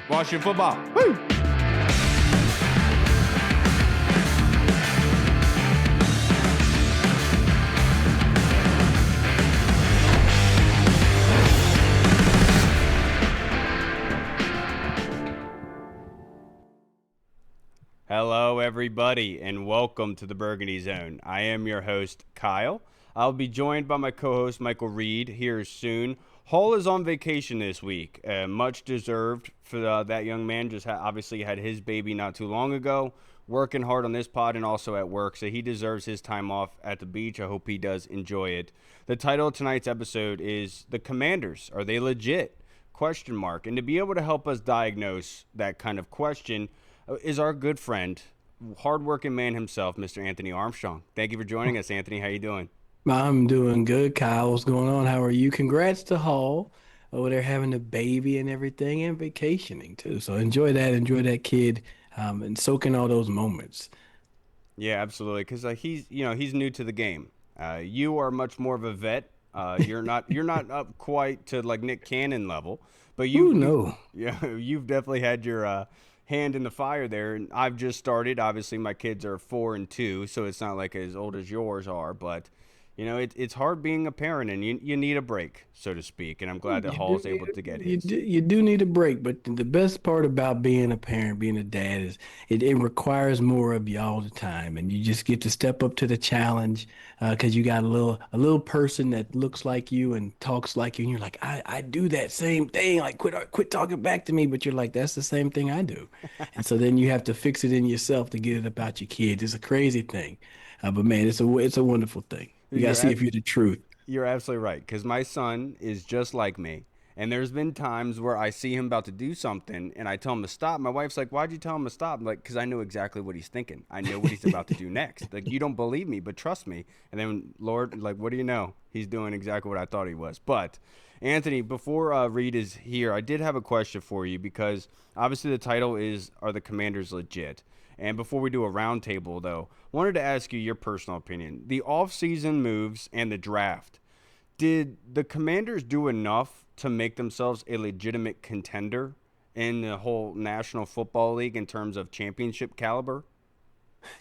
Washington football. Woo! Hello, everybody, and welcome to the Burgundy Zone. I am your host, Kyle. I'll be joined by my co-host, Michael Reed, here soon. Hall is on vacation this week, much deserved for that young man. Just obviously had his baby not too long ago, working hard on this pod and also at work, so he deserves his time off at the beach. I hope he does enjoy it. The title of tonight's episode is The Commanders. Are they legit? Question mark. And to be able to help us diagnose that kind of question is our good friend, hardworking man himself, Mr. Anthony Armstrong. Thank you for joining us, Anthony. How you doing? I'm doing good, Kyle. What's going on? How are you? Congrats to Hall over there having a baby and everything and vacationing too. So enjoy that. Enjoy that kid and soak in all those moments. Yeah, absolutely. Because he's new to the game. You are much more of a vet. You're not up quite to like Nick Cannon level, but Ooh, you no. yeah, you've definitely had your hand in the fire there. And I've just started. Obviously, my kids are 4 and 2, so it's not like as old as yours are, but. It's hard being a parent, and you need a break, so to speak. And I'm glad that You do Hall's need able to get you his. do you do need a break, but the best part about being a parent, being a dad is it requires more of you all the time, and you just get to step up to the challenge because you got a little person that looks like you and talks like you, and you're like, I do that same thing, like quit talking back to me, but you're like, that's the same thing I do, and so then you have to fix it in yourself to get it about your kids. It's a crazy thing, but man, it's a wonderful thing. You gotta You're see at, if you're the truth. you're absolutely right, because my son is just like me. And there's been times where I see him about to do something, and I tell him to stop. My wife's like, "Why'd you tell him to stop?" I'm like, because I know exactly what he's thinking. I know what he's about to do next. Like, you don't believe me, but trust me. And then, Lord, like, what do you know? He's doing exactly what I thought he was. But Anthony, before Reed is here, I did have a question for you because obviously the title is "Are the Commanders legit?" And before we do a roundtable, though, wanted to ask you your personal opinion. The offseason moves and the draft. Did the Commanders do enough to make themselves a legitimate contender in the whole National Football League in terms of championship caliber?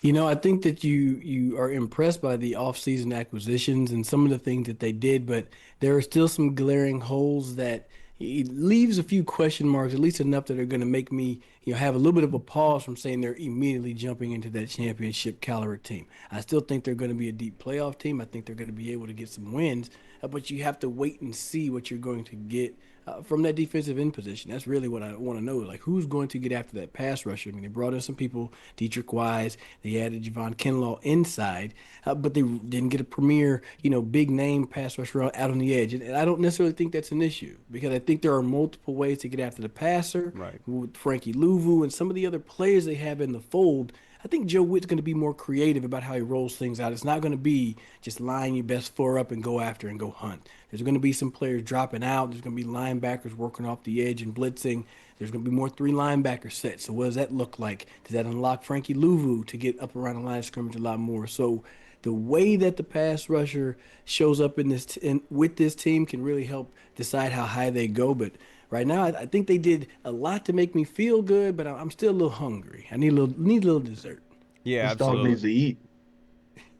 I think that you are impressed by the offseason acquisitions and some of the things that they did, but there are still some glaring holes that it leaves a few question marks, at least enough that are going to make me, have a little bit of a pause from saying they're immediately jumping into that championship caliber team. I still think they're going to be a deep playoff team. I think they're going to be able to get some wins, but you have to wait and see what you're going to get from that defensive end position. That's really what I want to know. Like, who's going to get after that pass rusher? I mean, they brought in some people, Dietrich Wise. They added Javon Kinlaw inside, but they didn't get a premier, big name pass rusher out on the edge. And I don't necessarily think that's an issue because I think there are multiple ways to get after the passer Right. with Frankie Louvu and some of the other players they have in the fold. I think Joe Witt's going to be more creative about how he rolls things out. It's not going to be just line your best four up and go after and go hunt. There's going to be some players dropping out. There's going to be linebackers working off the edge and blitzing. There's going to be more three linebacker sets. So what does that look like? Does that unlock Frankie Louvu to get up around the line of scrimmage a lot more? So the way that the pass rusher shows up with this team can really help decide how high they go. But right now, I think they did a lot to make me feel good, but I'm still a little hungry. I need a little dessert. Yeah, This dog needs absolutely. to eat.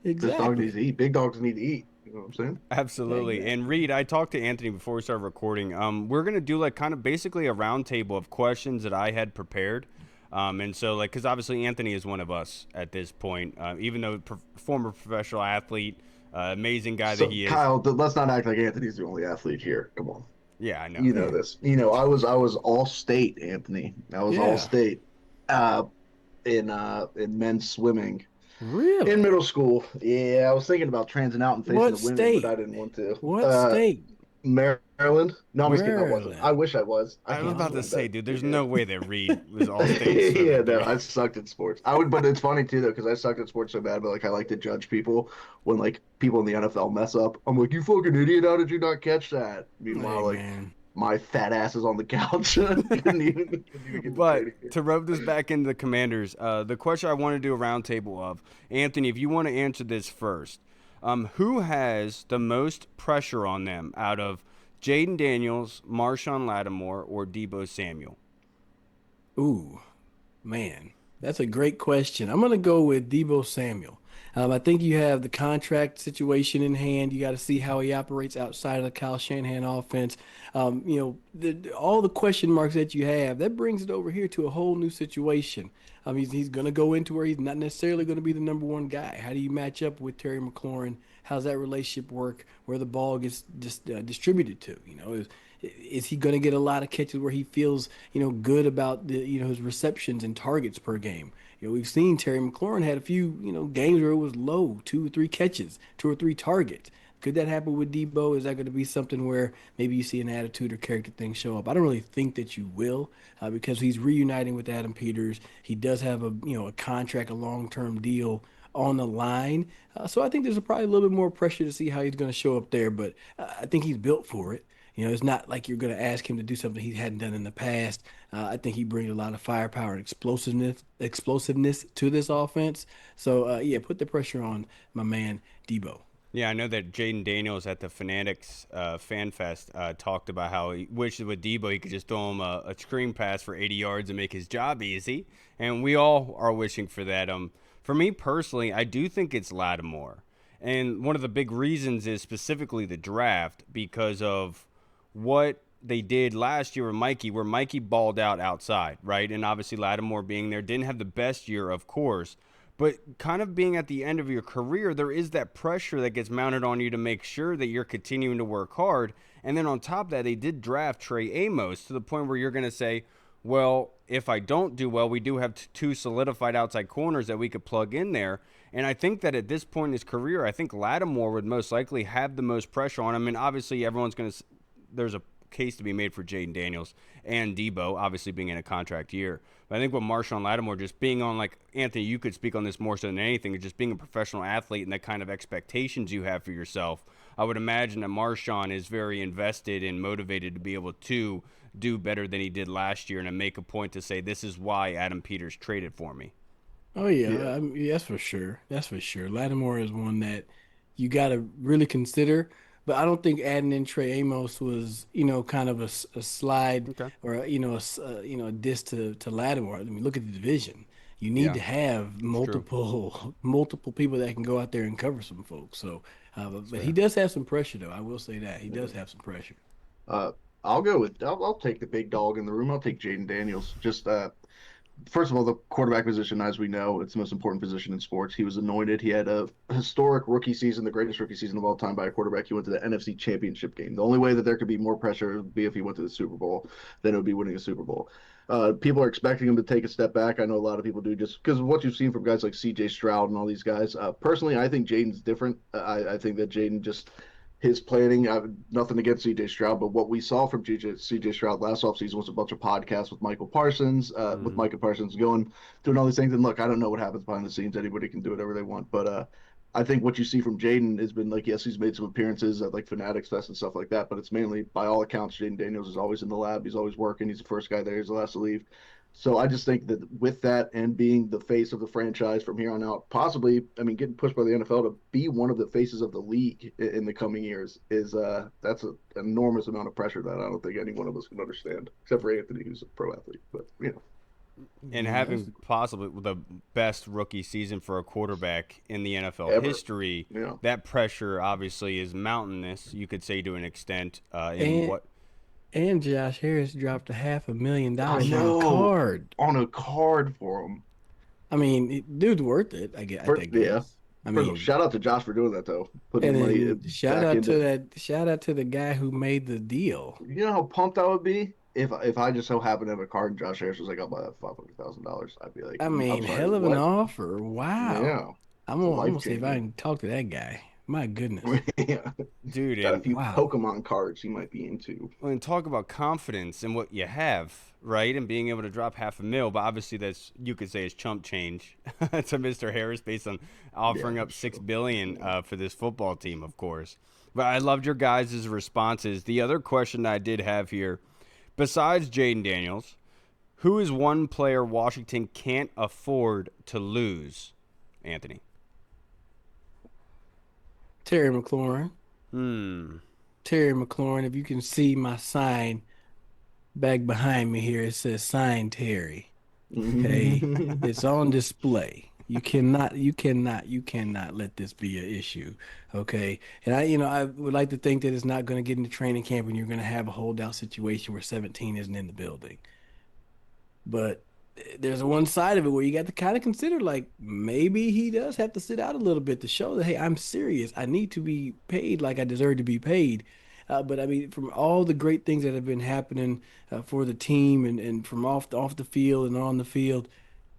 This dog needs Exactly. to eat. Big dogs need to eat. You know what I'm saying? Absolutely. And Exactly. Reed, I talked to Anthony before we started recording. We're going to do like kind of basically a roundtable of questions that I had prepared. And so, like, because obviously Anthony is one of us at this point, even though former professional athlete, amazing guy that So, he is. Kyle, let's not act like Anthony's the only athlete here. Come on. Yeah, I know. You know this. I was all state, Anthony. I was all Yeah. state uh in men's swimming in Really? middle school. Yeah, I was thinking about transing out and facing What the women, but I state? didn't want to. What state? Maryland. No, I'm just kidding. I wasn't. I Maryland. wish I was. I I was can't about to swim, say, but dude, too there's no good. way that Reed was all state Yeah, swimming, no, dude. I sucked at sports. I would, but it's funny too though because I sucked at sports so bad. But like, I like to judge people when like people in the NFL mess up. I'm like, you fucking idiot! How did you not catch that? Hey, Meanwhile, like man. my fat ass is on the couch. couldn't even get the But training here. to rub this back into the Commanders, the question I want to do a roundtable of, Anthony, if you want to answer this first, who has the most pressure on them out of Jaden Daniels, Marshawn Lattimore, or Debo Samuel? Ooh, man, that's a great question. I'm gonna go with Debo Samuel. I think you have the contract situation in hand. You got to see how he operates outside of the Kyle Shanahan offense. All the question marks that you have, that brings it over here to a whole new situation. He's going to go into where he's not necessarily going to be the number one guy. How do you match up with Terry McLaurin? How's that relationship work? Where the ball gets just distributed to? Is he going to get a lot of catches where he feels good about his receptions and targets per game? We've seen Terry McLaurin had a few games where it was low, 2 or 3 catches, 2 or 3 targets. Could that happen with Debo? Is that going to be something where maybe you see an attitude or character thing show up? I don't really think that you will, because he's reuniting with Adam Peters. He does have a contract, a long-term deal on the line. So I think there's probably a little bit more pressure to see how he's going to show up there, but I think he's built for it. It's not like you're going to ask him to do something he hadn't done in the past. I think he brings a lot of firepower and explosiveness to this offense. So yeah, put the pressure on my man Debo. Yeah, I know that Jaden Daniels at the Fanatics Fan Fest talked about how he wishes with Debo he could just throw him a screen pass for 80 yards and make his job easy. And we all are wishing for that. For me personally, I do think it's Lattimore. And one of the big reasons is specifically the draft because of what they did last year with Mikey, where Mikey balled out outside, right? And obviously Lattimore being there didn't have the best year, of course. But kind of being at the end of your career, there is that pressure that gets mounted on you to make sure that you're continuing to work hard. And then on top of that, they did draft Trey Amos to the point where you're going to say, well, if I don't do well, we do have two solidified outside corners that we could plug in there. And I think that at this point in his career, I think Lattimore would most likely have the most pressure on him. And obviously, everyone's going to – there's a case to be made for Jaden Daniels and Debo, obviously being in a contract year. But I think with Marshawn Lattimore just being on, like, Anthony, you could speak on this more so than anything, just being a professional athlete and the kind of expectations you have for yourself, I would imagine that Marshawn is very invested and motivated to be able to do better than he did last year and to make a point to say, this is why Adam Peters traded for me. Oh yeah, Yeah. that's for sure. That's for sure. Lattimore is one that you got to really consider. But I don't think adding in Trey Amos was, kind of a slide Okay. or a diss to Lattimore. I mean, look at the division. You need Yeah, to have it's true. multiple people that can go out there and cover some folks. So, It's but he fair. does have some pressure, though. I will say that he does have some pressure. Uh, I'll take the big dog in the room. I'll take Jaden Daniels. Just first of all, the quarterback position, as we know, it's the most important position in sports. He was anointed. He had a historic rookie season, the greatest rookie season of all time by a quarterback. He went to the NFC Championship game. The only way that there could be more pressure would be if he went to the Super Bowl than it would be winning a Super Bowl. People are expecting him to take a step back. I know a lot of people do just because of what you've seen from guys like C.J. Stroud and all these guys. Personally, I think Jaden's different. I think that Jaden just his planning. I have nothing against CJ Stroud, but what we saw from CJ Stroud last offseason was a bunch of podcasts with Mm-hmm. Michael Parsons doing all these things. And look, I don't know what happens behind the scenes. Anybody can do whatever they want, but I think what you see from Jaden has been like, yes, he's made some appearances at like Fanatics Fest and stuff like that, but it's mainly, by all accounts, Jaden Daniels is always in the lab. He's always working. He's the first guy there. He's the last to leave. So I just think that with that and being the face of the franchise from here on out, possibly, I mean, getting pushed by the NFL to be one of the faces of the league in the coming years is that's an enormous amount of pressure that I don't think any one of us can understand, except for Anthony, who's a pro athlete. But And Yeah, having possibly the best rookie season for a quarterback in the NFL ever, history, you know, that pressure obviously is mountainous, you could say to an extent, in and what and Josh Harris dropped I $500,000 on a know card. on a card for him. I mean, dude's worth it. I Yeah. guess. I First of all, mean, shout out to Josh for doing that though, putting and his money then back into. shout out to the guy who made the deal. You know how pumped I would be if I just so happened to have a card and Josh Harris was like, I'll buy that $500,000. I'd be like, I I'm mean, sorry, hell of an what? offer. Wow. Yeah, it's I'm life gonna see if I changing. can talk to that guy. My goodness. Yeah, dude, got a and few Wow. Pokemon cards he might be into. when talk about confidence in what you have, right, and being able to drop half a mil, but obviously that's you could say is chump change to Mr. Harris based on Yeah, offering up that's six true. billion Yeah. for this football team, of course. But I loved your guys' responses. The other question I did have here, besides Jaden Daniels, who is one player Washington can't afford to lose? Anthony. Terry McLaurin. Hmm. Terry McLaurin. If you can see my sign back behind me here, it says sign Terry. Hey, it's on display. You cannot let this be an issue. Okay. And I would like to think that it's not going to get into training camp and you're going to have a holdout situation where 17 isn't in the building. But there's one side of it where you got to kind of consider like maybe he does have to sit out a little bit to show that, hey, I'm serious. I need to be paid like I deserve to be paid. But I mean, from all the great things that have been happening for the team and from off the field and on the field,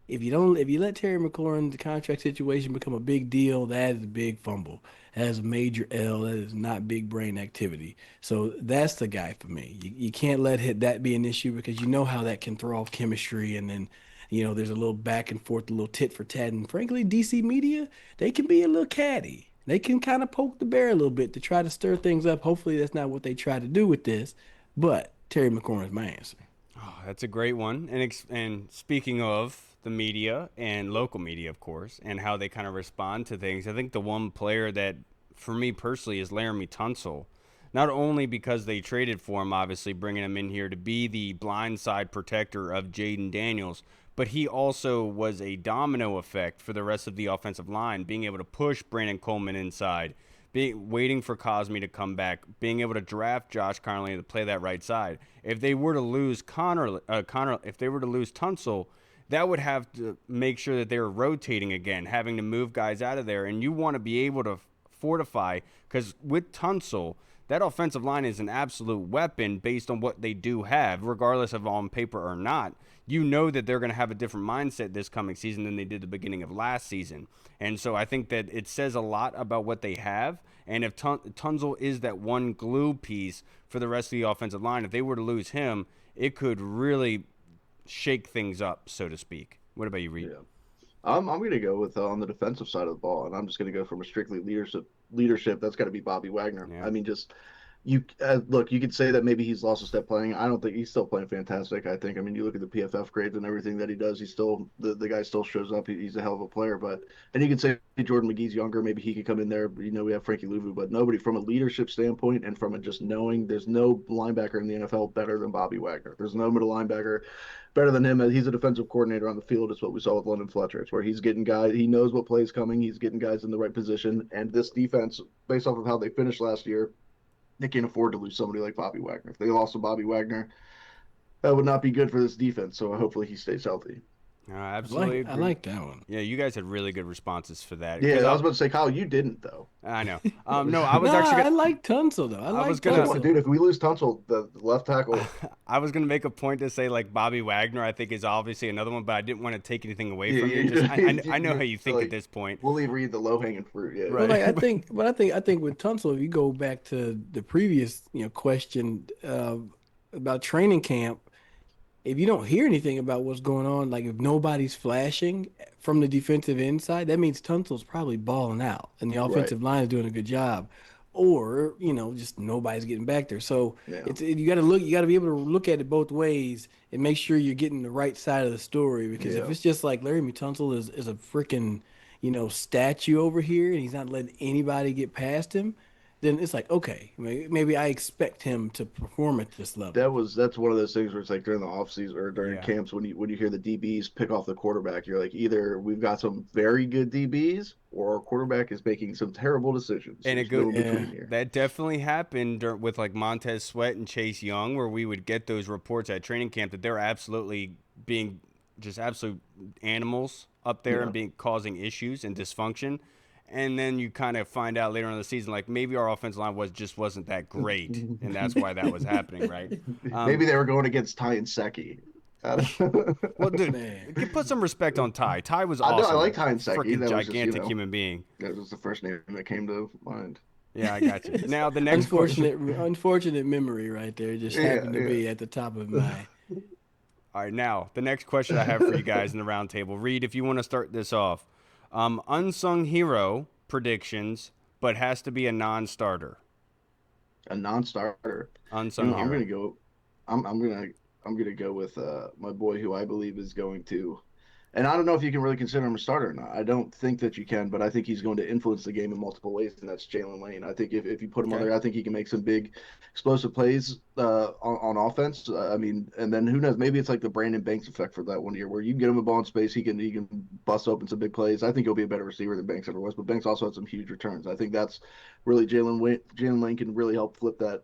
if you let Terry McLaurin, the contract situation become a big deal, that is a big fumble. That is a major L. That is not big brain activity. So that's the guy for me. You can't let that be an issue because you know how that can throw off chemistry and then there's a little back and forth, a little tit for tat. And frankly, DC media, they can be a little catty. They can kind of poke the bear a little bit to try to stir things up. Hopefully, that's not what they try to do with this. But Terry McLaurin is my answer. Oh, that's a great one. And speaking of the media and local media, of course, and how they kind of respond to things, I think the one player that, for me personally, is Laramie Tunsil. Not only because they traded for him, obviously bringing him in here to be the blindside protector of Jaden Daniels, but he also was a domino effect for the rest of the offensive line, being able to push Brandon Coleman inside, waiting for Cosme to come back, being able to draft Josh Connolly to play that right side. If they were to lose if they were to lose Tunsil, that would have to make sure that they were rotating again, having to move guys out of there. And you want to be able to fortify, because with Tunsil, that offensive line is an absolute weapon based on what they do have, regardless of on paper or not. You know that they're going to have a different mindset this coming season than they did the beginning of last season. And so I think that it says a lot about what they have. And if Tunzel is that one glue piece for the rest of the offensive line, if they were to lose him, it could really shake things up, so to speak. What about you, Reed? Yeah. I'm going to go with on the defensive side of the ball, and I'm just going to go from a strictly leadership. That's got to be Bobby Wagner. Yeah. I mean, just you look, you could say that maybe he's lost a step playing. I don't think he's still playing fantastic. I think. I mean, you look at the PFF grades and everything that he does. He's still the guy still shows up. He's a hell of a player. But and you could say Jordan McGee's younger. Maybe he could come in there. We have Frankie Louvu, but nobody from a leadership standpoint and from a just knowing. There's no linebacker in the NFL better than Bobby Wagner. There's no middle linebacker better than him. He's a defensive coordinator on the field. It's what we saw with London Fletcher. It's where he's getting guys. He knows what plays coming. He's getting guys in the right position. And this defense, based off of how they finished last year, they can't afford to lose somebody like Bobby Wagner. If they lost to Bobby Wagner, that would not be good for this defense. So hopefully he stays healthy. I absolutely I agree. like that one. Yeah, you guys had really good responses for that. Yeah, I was about to say, Kyle, you didn't though. I know. No, I was Nah, actually. I like Tunsil though. I like was gonna- Tunsil. Dude, if we lose Tunsil, the left tackle. I was gonna make a point to say like Bobby Wagner. I think is obviously another one, but I didn't want to take anything away from you. I know how you think at this point. We'll leave Reed the low hanging fruit. Yeah, Right. But like I think with Tunsil, if you go back to the previous question about training camp, if you don't hear anything about what's going on, like if nobody's flashing from the defensive inside, that means Tunsil's probably balling out and the offensive line is doing a good job. Or, just nobody's getting back there. So Yeah. you got to be able to look at it both ways and make sure you're getting the right side of the story. Because if it's just like Larry Tunsil is a freaking, statue over here and he's not letting anybody get past him, then it's like, okay, maybe I expect him to perform at this level. That's one of those things where it's like during the off season or during Yeah. camps when you hear the DBs pick off the quarterback, you're like either we've got some very good DBs or our quarterback is making some terrible decisions. And There's no in between Yeah. here. That definitely happened with like Montez Sweat and Chase Young, where we would get those reports at training camp that they're absolutely being just absolute animals up there and causing issues and dysfunction. And then you kind of find out later on in the season, like maybe our offensive line wasn't that great, and that's why that was happening, right? Maybe they were going against Ty and Seki. Well, dude, Man. you put some respect on Ty. Ty was I awesome. know, I like Ty and Seki. Freaking That was just, gigantic human being. That was the first name that came to mind. Yeah, I got you. Now the next Unfortunate memory right there. Just happened to be at the top of my. All right, now the next question I have for you guys in the round table. Reed, if you want to start this off, unsung hero predictions, but has to be a non-starter. A non-starter. Unsung hero. I'm gonna go. I'm gonna go with my boy who I believe is going to And I don't know if you can really consider him a starter or not. I don't think that you can, but I think he's going to influence the game in multiple ways, and that's Jaylen Lane. I think if you put him on Okay. there, I think he can make some big explosive plays on offense. I mean, and then who knows? Maybe it's like the Brandon Banks effect for that one year, where you can get him a ball in space, he can bust open some big plays. I think he'll be a better receiver than Banks ever was, but Banks also had some huge returns. I think that's really Jaylen Lane can really help flip that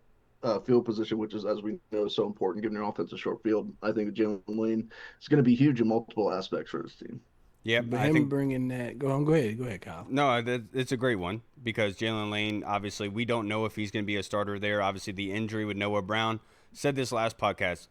field position, which is, as we know, so important given your offense a short field. I think that Jaylen Lane is going to be huge in multiple aspects for this team. Yep. But I him think bringing that, go ahead, Kyle. no, it's a great one because Jaylen Lane, obviously, we don't know if he's going to be a starter there. Obviously, the injury with Noah Brown. Said this last podcast.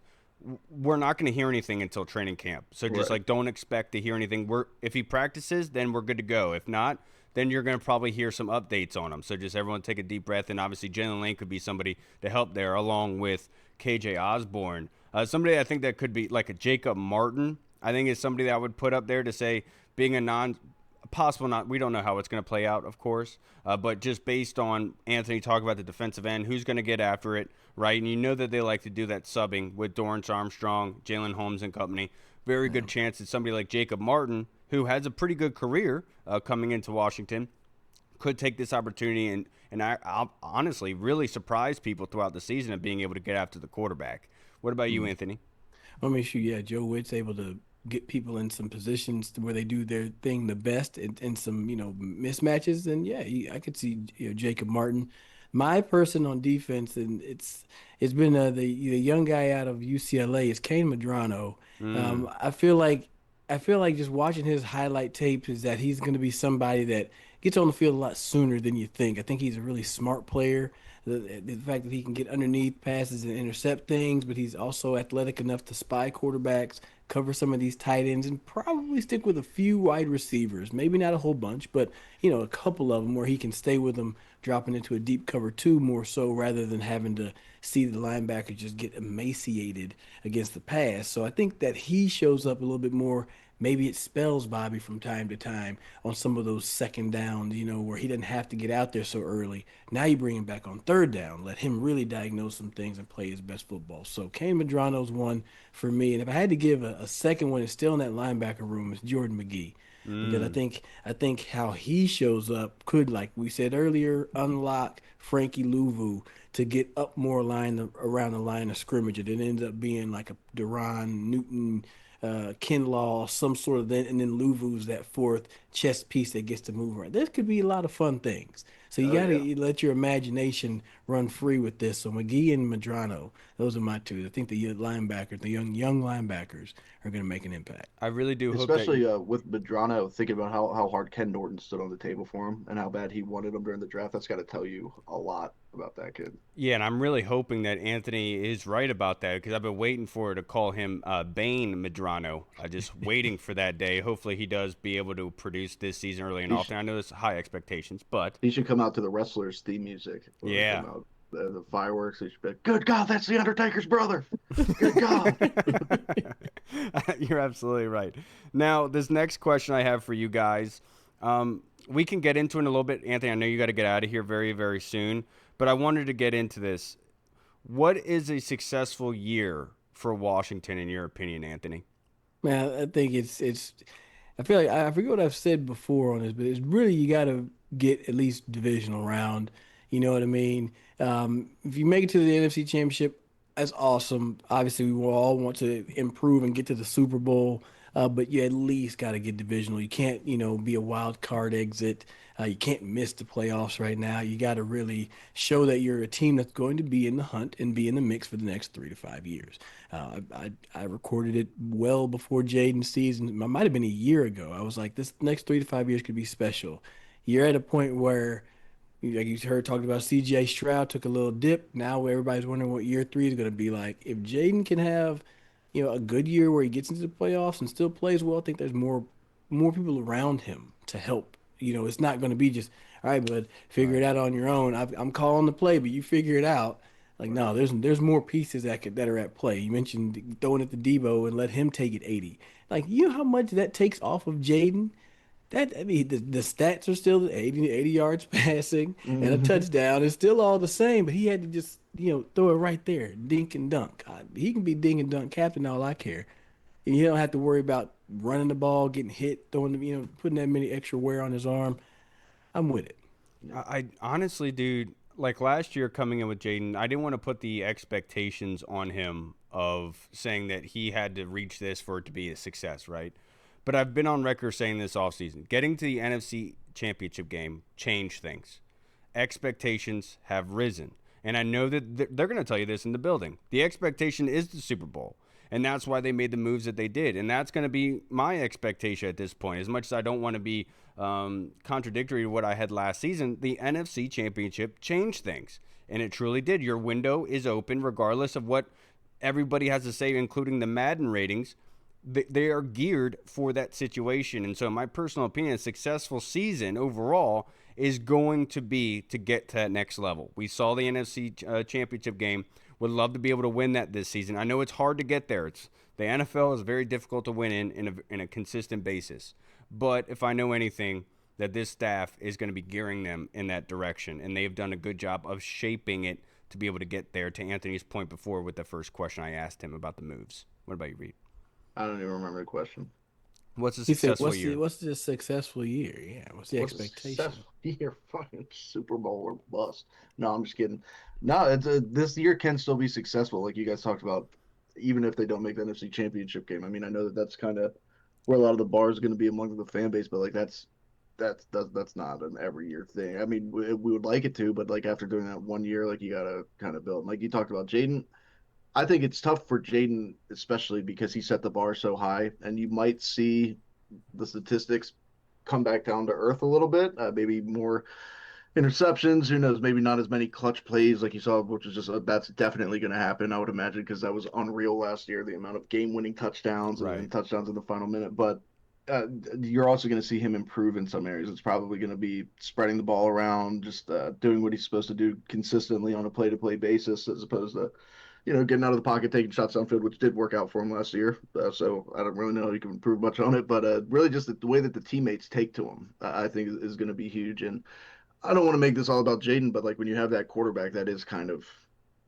We're not going to hear anything until training camp. So just Right. like don't expect to hear anything. If he practices, then we're good to go. If not, then you're going to probably hear some updates on him. So just everyone take a deep breath. And obviously, Jaylen Lane could be somebody to help there, along with KJ Osborne. Somebody I think that could be like a Jacob Martin. I think is somebody that I would put up there to say being a non possible not we don't know how it's going to play out, of course, but just based on Anthony talking about the defensive end, who's going to get after it, right? And you know that they like to do that subbing with Dorrance Armstrong, Jalen Holmes and company. Very good chance that somebody like Jacob Martin, who has a pretty good career coming into Washington, could take this opportunity and I'll honestly really surprise people throughout the season of being able to get after the quarterback. What about you, Anthony? I mean, sure, yeah, Joe Witt's able to get people in some positions where they do their thing the best and some, mismatches. And yeah, I could see, Jacob Martin. My person on defense, and it's been the young guy out of UCLA is Kane Madrano. Mm, I feel like just watching his highlight tape is that he's going to be somebody that gets on the field a lot sooner than you think. I think he's a really smart player. The fact that he can get underneath passes and intercept things, but he's also athletic enough to spy quarterbacks, cover some of these tight ends, and probably stick with a few wide receivers. Maybe not a whole bunch, but a couple of them where he can stay with them, dropping into a deep cover two more so rather than having to see the linebacker just get emaciated against the pass. So I think that he shows up a little bit more. Maybe it spells Bobby from time to time on some of those second downs, where he doesn't have to get out there so early. Now you bring him back on third down, let him really diagnose some things and play his best football. So Kane Madrano's one for me. And if I had to give a second one, it's still in that linebacker room, it's Jordan McGee. Because I mm. think I think how he shows up could, like we said earlier, unlock Frankie Louvu to get up more around the line of scrimmage. It ends up being like a Deron Newton, Kinlaw, some sort of then, and then Luvu's that fourth chess piece that gets to move around. This could be a lot of fun things. So you Oh got yeah. to let your imagination run free with this. So McGee and Madrano, those are my two. I think the linebackers, the young linebackers, are going to make an impact. I really do hope that Especially with Medrano, thinking about how hard Ken Norton stood on the table for him and how bad he wanted him during the draft. That's got to tell you a lot about that kid. yeah, and I'm really hoping that Anthony is right about that because I've been waiting for to call him Bane Medrano. Just waiting for that day. Hopefully, he does be able to produce this season early and He often. I know there's high expectations, but he should come out to the wrestlers' theme music when they yeah. come out. The fireworks. He should be like, "Good God, that's the Undertaker's brother." Good God. You're absolutely right. Now, this next question I have for you guys, we can get into it in a little bit. Anthony, I know you got to get out of here very, very soon, but I wanted to get into this. What is a successful year for Washington, in your opinion, Anthony? Man, I think it's. I feel like I forget what I've said before on this, but it's really you got to get at least divisional round. You know what I mean? If you make it to the NFC Championship, that's awesome. Obviously, we will all want to improve and get to the Super Bowl, but you at least got to get divisional. You can't, be a wild card exit. You can't miss the playoffs right now. You got to really show that you're a team that's going to be in the hunt and be in the mix for the next 3 to 5 years. I recorded it well before Jaden's season. It might have been a year ago. I was like, this next 3 to 5 years could be special. You're at a point where, like you heard talked about, CJ Stroud took a little dip. Now everybody's wondering what year three is going to be like. If Jaden can have, a good year where he gets into the playoffs and still plays well, I think there's more people around him to help. It's not going to be just, all right, bud, figure it Right. out on your own. I'm calling the play, but you figure it out. Like, no, there's more pieces that are at play. You mentioned throwing it to Debo and let him take it 80. Like, you know how much that takes off of Jaden? That, I mean, the stats are still 80 yards passing and a Mhm. touchdown. It's still all the same, but he had to just, throw it right there, dink and dunk. He can be dink and dunk captain, all I care. and you don't have to worry about running the ball, getting hit, putting that many extra wear on his arm. I'm with it. I honestly, dude, like last year coming in with Jaden, I didn't want to put the expectations on him of saying that he had to reach this for it to be a success, right? But I've been on record saying this offseason. Getting to the NFC Championship game changed things. Expectations have risen. And I know that they're going to tell you this in the building. The expectation is the Super Bowl. And that's why they made the moves that they did. And that's going to be my expectation at this point. As much as I don't want to be contradictory to what I had last season, the NFC Championship changed things. And it truly did. Your window is open regardless of what everybody has to say, including the Madden ratings. They are geared for that situation. And so, in my personal opinion, a successful season overall is going to be to get to that next level. We saw the NFC Championship game. Would love to be able to win that this season. I know it's hard to get there. The NFL is very difficult to win in a consistent basis. But if I know anything, that this staff is going to be gearing them in that direction. And they've done a good job of shaping it to be able to get there, to Anthony's point before with the first question I asked him about the moves. What about you, Reed? I don't even remember the question. What's a He said, successful year? What's the successful year? Yeah, what's the What's a expectation? successful year? Fucking Super Bowl or bust. No, I'm just kidding. No, this year can still be successful, like you guys talked about, even if they don't make the NFC Championship game. I mean, I know that that's kind of where a lot of the bar is going to be among the fan base, but like that's not an every year thing. I mean, we would like it to, but like after doing that 1 year, like you got to kind of build. Like you talked about Jaden, I think it's tough for Jaden, especially because he set the bar so high, and you might see the statistics come back down to earth a little bit. Maybe more interceptions. Who knows? Maybe not as many clutch plays like you saw, which is just that's definitely going to happen. I would imagine because that was unreal last year. The amount of game-winning touchdowns and Right. then touchdowns in the final minute, but. You're also going to see him improve in some areas. It's probably going to be spreading the ball around, just doing what he's supposed to do consistently on a play-to-play basis, as opposed to getting out of the pocket, taking shots downfield, which did work out for him last year. So I don't really know if he can improve much on it, but really just the way that the teammates take to him, I think is going to be huge. And I don't want to make this all about Jaden, but like when you have that quarterback, that is kind of,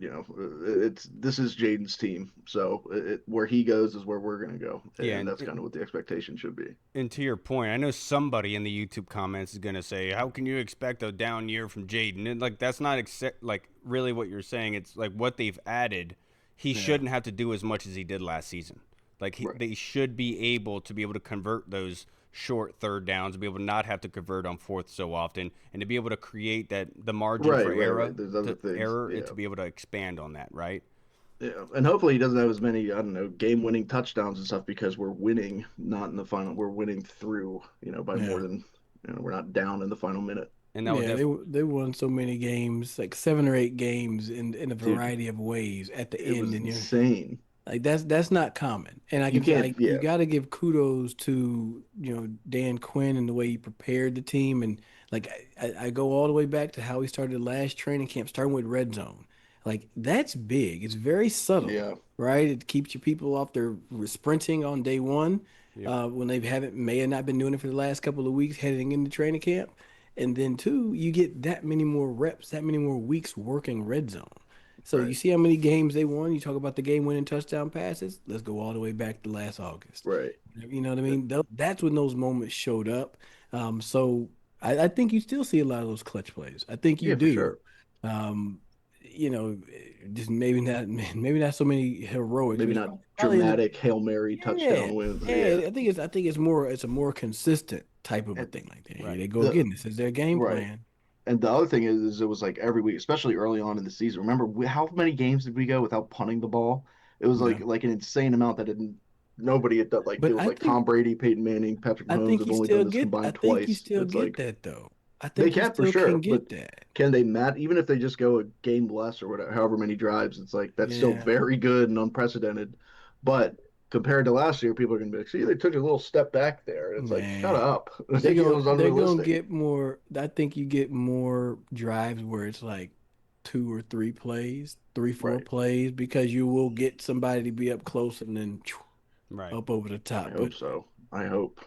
this is Jaden's team. So where he goes is where we're going to go. Yeah, And that's kind of what the expectation should be. and to your point, I know somebody in the YouTube comments is going to say, "How can you expect a down year from Jaden?" And like that's not like really what you're saying. It's like what they've added. He Yeah. shouldn't have to do as much as he did last season. Like Right. they should be able to convert those short third downs, be able to not have to convert on fourth so often, and to be able to create the margin Right, for right, right. There's other things. error, and Yeah. to be able to expand on that, right? Yeah, and hopefully he doesn't have as many, I don't know, game-winning touchdowns and stuff because we're winning, not in the final. We're winning through, by more Yeah. than, we're not down in the final minute. And that would Yeah, they won so many games, like 7 or 8 games in a Dude, variety of ways at the it end, was and you're insane. like that's not common. And You can't, you yeah, got to give kudos to Dan Quinn and the way he prepared the team, and like I go all the way back to how he started last training camp, starting with red zone. Like that's big. It's very subtle, yeah, right? It keeps your people off their sprinting on day one, yep. when they haven't may have not been doing it for the last couple of weeks heading into training camp. And then two, you get that many more reps, that many more weeks working red zone. So you right, see how many games they won. You talk about the game-winning touchdown passes. Let's go all the way back to last August. right. You know what I mean? That's when those moments showed up. So I think you still see a lot of those clutch plays. I think you Yeah, for do. sure. Um, you know, just maybe not so many heroics, Maybe but not probably in the dramatic Hail Mary yeah, touchdown wins. Yeah, yeah. I think it's a more consistent type of a and thing like that. Here Right. they go the again. This is their game right. plan. And the other thing is it was like every week, especially early on in the season. Remember how many games did we go without punting the ball? It was Yeah. like an insane amount that didn't nobody had done. Like But it was like Tom Brady, Peyton Manning, Patrick Mahomes have only done this I combined think you twice. still It's get like that though. I they think you can for still can sure, but get that. can they even if they just go a game less or whatever, however many drives? It's like that's still Yeah. very good and unprecedented. But compared to last year, people are going to be like, see, they took a little step back there. And it's like, shut Man. up. Like, it was They're gonna unrealistic. get more. I think you get more drives where it's like 2 or 3 plays, three, four Right. plays, because you will get somebody to be up close and then Right. up over the I top. hope But so. I hope.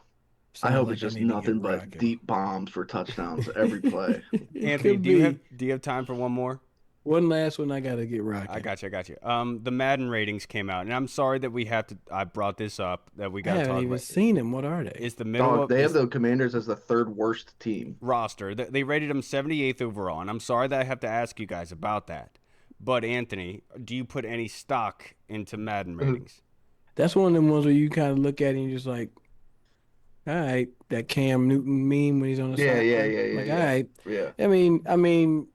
I sounds hope it's like I just need to get nothing but rocking. deep bombs for touchdowns every play. It Anthony, could be. do you have time for one more? One last one I got to get I rocking. got you. I got you. The Madden ratings came out, and I'm sorry that we have to. I brought this up that we I got to haven't talk even about. seen them. What are they? It's the middle Dog, of they have it's the Commanders as the third worst team. roster. They rated them 78th overall, and I'm sorry that I have to ask you guys about that. But Anthony, do you put any stock into Madden ratings? That's one of them ones where you kind of look at it and you're just like, all right, that Cam Newton meme when he's on the Yeah, yeah, sideline. yeah, yeah, Like, all yeah, right. yeah. I mean, I know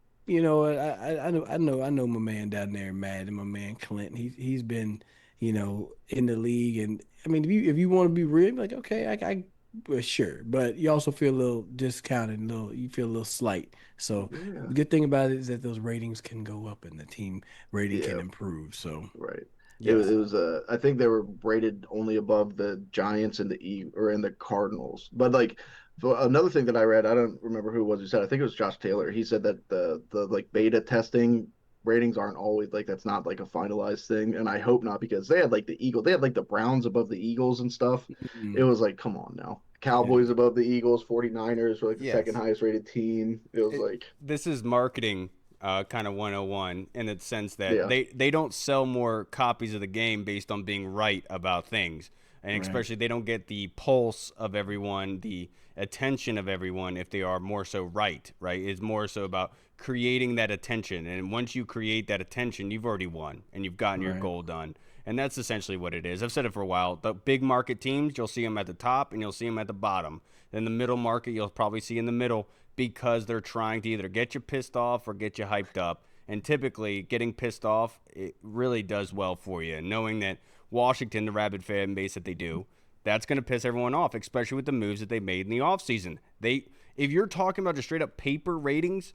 my man down there, Madden, my man Clint. He's been, in the league, and I mean, if you want to be real, like, okay, well, sure, but you also feel a little discounted, you feel a little slight. So Yeah, the good thing about it is that those ratings can go up and the team rating can yeah, improve. So right. Yes. It was I think they were rated only above the Giants and the or in the Cardinals. But like another thing that I read, I don't remember who it was who said. I think it was Josh Taylor. He said that the like beta testing ratings aren't always like that's not like a finalized thing, and I hope not because they had like they had like the Browns above the Eagles and stuff. It mm, was like, come on now. yeah, Cowboys above the Eagles, 49ers were like the second Yes. highest rated team. It was It, like, this is marketing kind of 101 in the sense that yeah, they don't sell more copies of the game based on being right about things. And right, especially they don't get the pulse of everyone, the attention of everyone if they are more so right? It's more so about creating that attention. And once you create that attention, you've already won and you've gotten your right, goal done. And that's essentially what it is. I've said it for a while. The big market teams, you'll see them at the top and you'll see them at the bottom. Then the middle market, you'll probably see in the middle because they're trying to either get you pissed off or get you hyped up. And typically, getting pissed off, it really does well for you. Knowing that Washington, the rabid fan base that they do, that's going to piss everyone off, especially with the moves that they made in the offseason. If you're talking about just straight up paper ratings,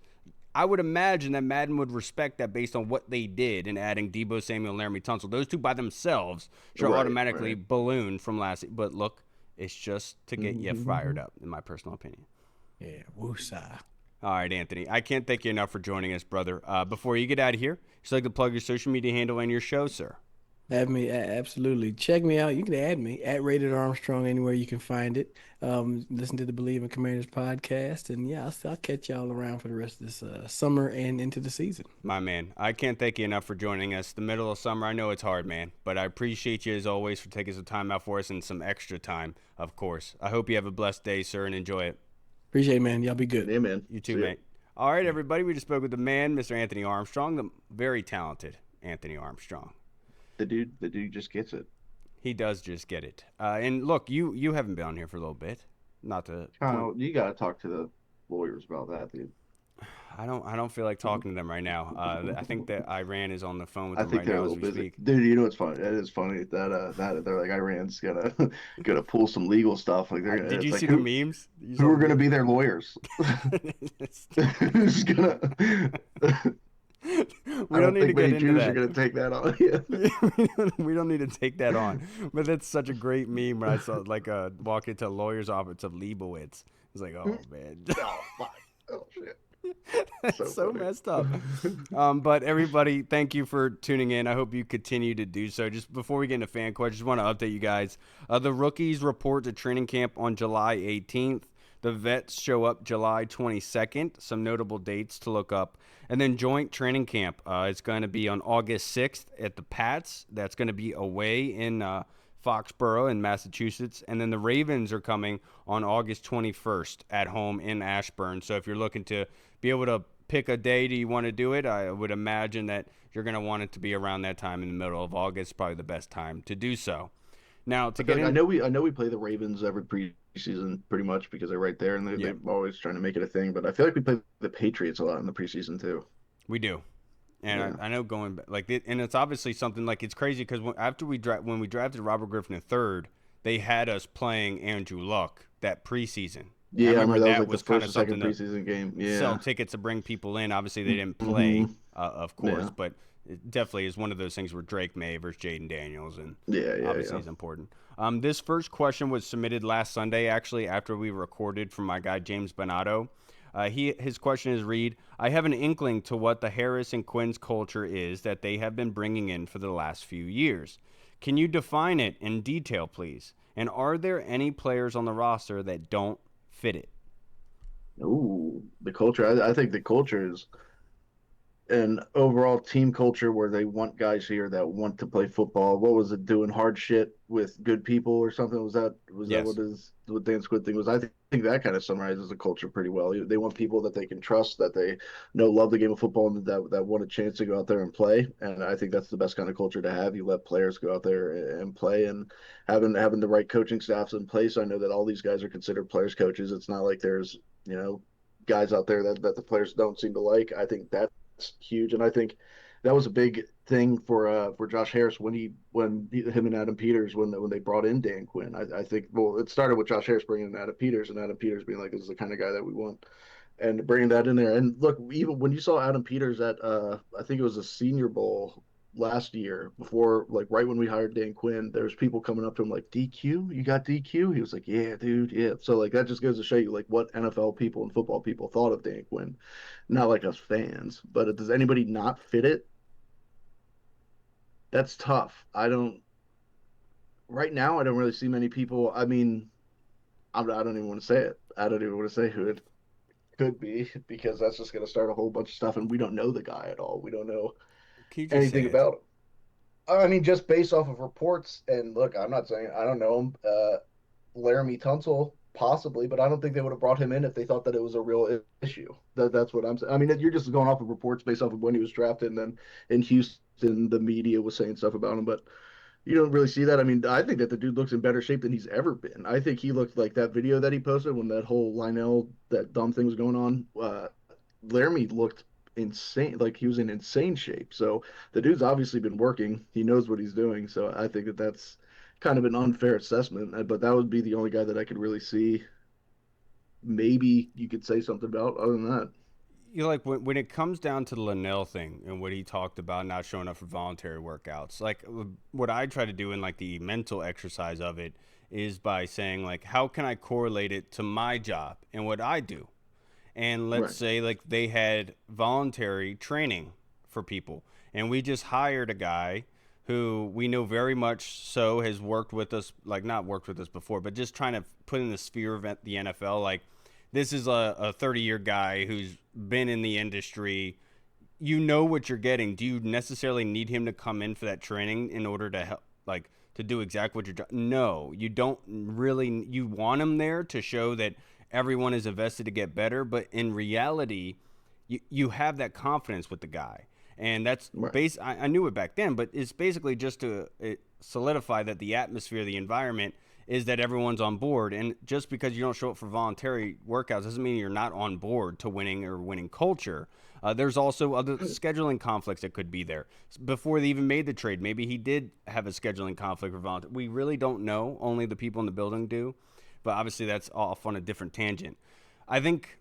I would imagine that Madden would respect that based on what they did in adding Debo Samuel and Laramie Tunsil. Those two by themselves should right, automatically right. balloon from last. But look, it's just to get you fired hmm up, in my personal opinion. yeah, woosah. All right, Anthony. I can't thank you enough for joining us, brother. Before you get out of here, just like to plug your social media handle and your show, sir. Have me, absolutely. Check me out. You can add me at Rated Armstrong anywhere you can find it. Listen to the Believe in Commanders podcast, and yeah, I'll catch y'all around for the rest of this summer and into the season. My man, I can't thank you enough for joining us. The middle of summer, I know it's hard, man, but I appreciate you as always for taking some time out for us and some extra time, of course. I hope you have a blessed day, sir, and enjoy it. Appreciate it, man. Y'all be good. Yeah, man. You too, See ya. mate. All right, everybody, we just spoke with the man, Mr. Anthony Armstrong, the very talented Anthony Armstrong. The dude just gets it. He does just get it. And look, you haven't been on here for a little bit. Not to point. Kyle, you got to talk to the lawyers about that, dude. I don't feel like talking to them right now. I think that Iran is on the phone with I them think right they're a now as little we busy, speak. dude. You know what's funny? It is funny that that they're like Iran's gonna gonna pull some legal stuff. Like they're Did it's you like see the memes? You who saw are the gonna be their lawyers? memes? Who's gonna? I We don't don't need to think get many into Jews are that. gonna take that on. Yeah. Yeah, we don't need to take that on. But that's such a great meme when I saw like walk into a lawyer's office of Leibowitz. It's like, oh man. Oh fuck. Oh shit. That's So so funny. messed up. But everybody, thank you for tuning in. I hope you continue to do so. Just before we get into fan questions, just want to update you guys. The rookies report to training camp on July 18th. The vets show up July 22nd. Some notable dates to look up. And then joint training camp is going to be on August 6th at the Pats. That's going to be away in Foxborough in Massachusetts. And then the Ravens are coming on August 21st at home in Ashburn. So if you're looking to be able to pick a day, do you want to do it? I would imagine that you're going to want it to be around that time in the middle of August. Probably the best time to do so. Now, to I feel get like in, I know we play the Ravens every preseason pretty much because they're right there and yeah, they're always trying to make it a thing. But I feel like we play the Patriots a lot in the preseason too. we do. And Yeah. I know going back, like, and it's obviously something like it's crazy because when we drafted Robert Griffin III, they had us playing Andrew Luck that preseason. And I Yeah, I remember remember that was that like the was kind first of or second something to preseason game. sell Yeah. tickets to bring people in. Obviously, they didn't play, Mm-hmm. of course, Yeah. but it definitely is one of those things where Drake May versus Jaden Daniels, and Yeah, yeah, obviously yeah. is important. This first question was submitted last Sunday, actually, after we recorded from my guy James Bonato. His question is read, I have an inkling to what the Harris and Quinn's culture is that they have been bringing in for the last few years. Can you define it in detail, please? And are there any players on the roster that don't fit it? Ooh, the culture. I think the culture is an overall team culture where they want guys here that want to play football. What was it, doing hard shit with good people or something? Was that Yes. what Dan Squid thing was? I think that kind of summarizes the culture pretty well. They want people that they can trust, that they know love the game of football, and that want a chance to go out there and play. And I think that's the best kind of culture to have. You let players go out there and play, and having the right coaching staffs in place. I know that all these guys are considered players coaches. It's not like there's guys out there that the players don't seem to like. I think that's huge, and I think that was a big thing for Josh Harris him and Adam Peters when they brought in Dan Quinn. I think it started with Josh Harris bringing in Adam Peters and Adam Peters being like, this is the kind of guy that we want, and bringing that in there. And look, even when you saw Adam Peters at I think it was a Senior Bowl last year, before, like, right when we hired Dan Quinn, there's people coming up to him like, DQ, you got DQ? He was like, yeah, dude, yeah. So like that just goes to show you like what NFL people and football people thought of Dan Quinn, not like us fans. But does anybody not fit it? That's tough. I don't right now. I don't really see many people. I mean, I don't even want to say it. I don't even want to say who it could be, because that's just going to start a whole bunch of stuff, and we don't know the guy at all. We don't know Can you just say anything it? about him. I mean, just based off of reports, and look, I'm not saying I don't know him. Laramie Tunsil, possibly, but I don't think they would have brought him in if they thought that it was a real issue. That's what I'm saying. I mean, you're just going off of reports based off of when he was drafted, and then in Houston, the media was saying stuff about him, but you don't really see that. I mean, I think that the dude looks in better shape than he's ever been. I think he looked like that video that he posted when that whole Lionel, that dumb thing was going on. Laramie looked insane. Like he was in insane shape. So the dude's obviously been working. He knows what he's doing. So I think that that's kind of an unfair assessment. But that would be the only guy that I could really see. Maybe you could say something about. Other than that, Like when it comes down to the Linnell thing and what he talked about not showing up for voluntary workouts, like what I try to do in like the mental exercise of it is by saying like, how can I correlate it to my job and what I do? And let's right, say like they had voluntary training for people, and we just hired a guy who we know very much so has worked with us, like not worked with us before, but just trying to put in the sphere of the NFL. Like this is a 30-year guy who's been in the industry. You know what you're getting. Do you necessarily need him to come in for that training in order to help, like to do exactly what you're? No, you don't really. You want him there to show that everyone is invested to get better, but in reality, you have that confidence with the guy, and that's right. base. I knew it back then, but it's basically just to solidify that the atmosphere, the environment is that everyone's on board. And just because you don't show up for voluntary workouts doesn't mean you're not on board to winning or winning culture. There's also other scheduling conflicts that could be there before they even made the trade. Maybe he did have a scheduling conflict for volunteer. We really don't know. Only the people in the building do. But obviously, that's off on a different tangent. I think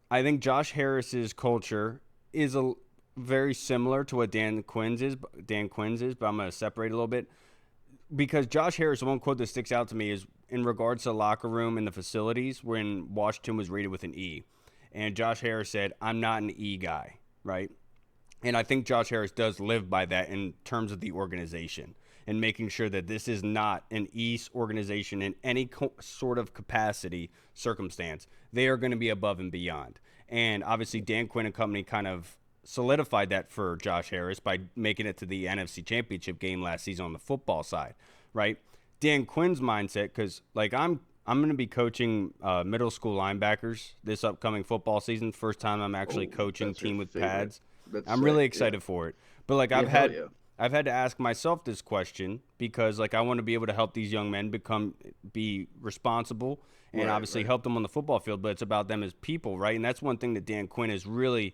I think Josh Harris's culture is a very similar to what Dan Quinn's is. But I'm going to separate a little bit because Josh Harris, the one quote that sticks out to me is in regards to the locker room and the facilities when Washington was rated with an E. And Josh Harris said, I'm not an E guy, right? And I think Josh Harris does live by that in terms of the organization and making sure that this is not an East organization in any sort of capacity, circumstance. They are going to be above and beyond. And obviously, Dan Quinn and company kind of solidified that for Josh Harris by making it to the NFC Championship game last season on the football side, right? Dan Quinn's mindset, because like I'm going to be coaching middle school linebackers this upcoming football season. First time I'm actually Oh, coaching that's your team with favorite. pads. That's I'm sick. really Yeah, excited for it. But like yeah, hell yeah. I've had to ask myself this question because like I want to be able to help these young men be responsible and Right, obviously right. help them on the football field, but it's about them as people, right? And that's one thing that Dan Quinn has really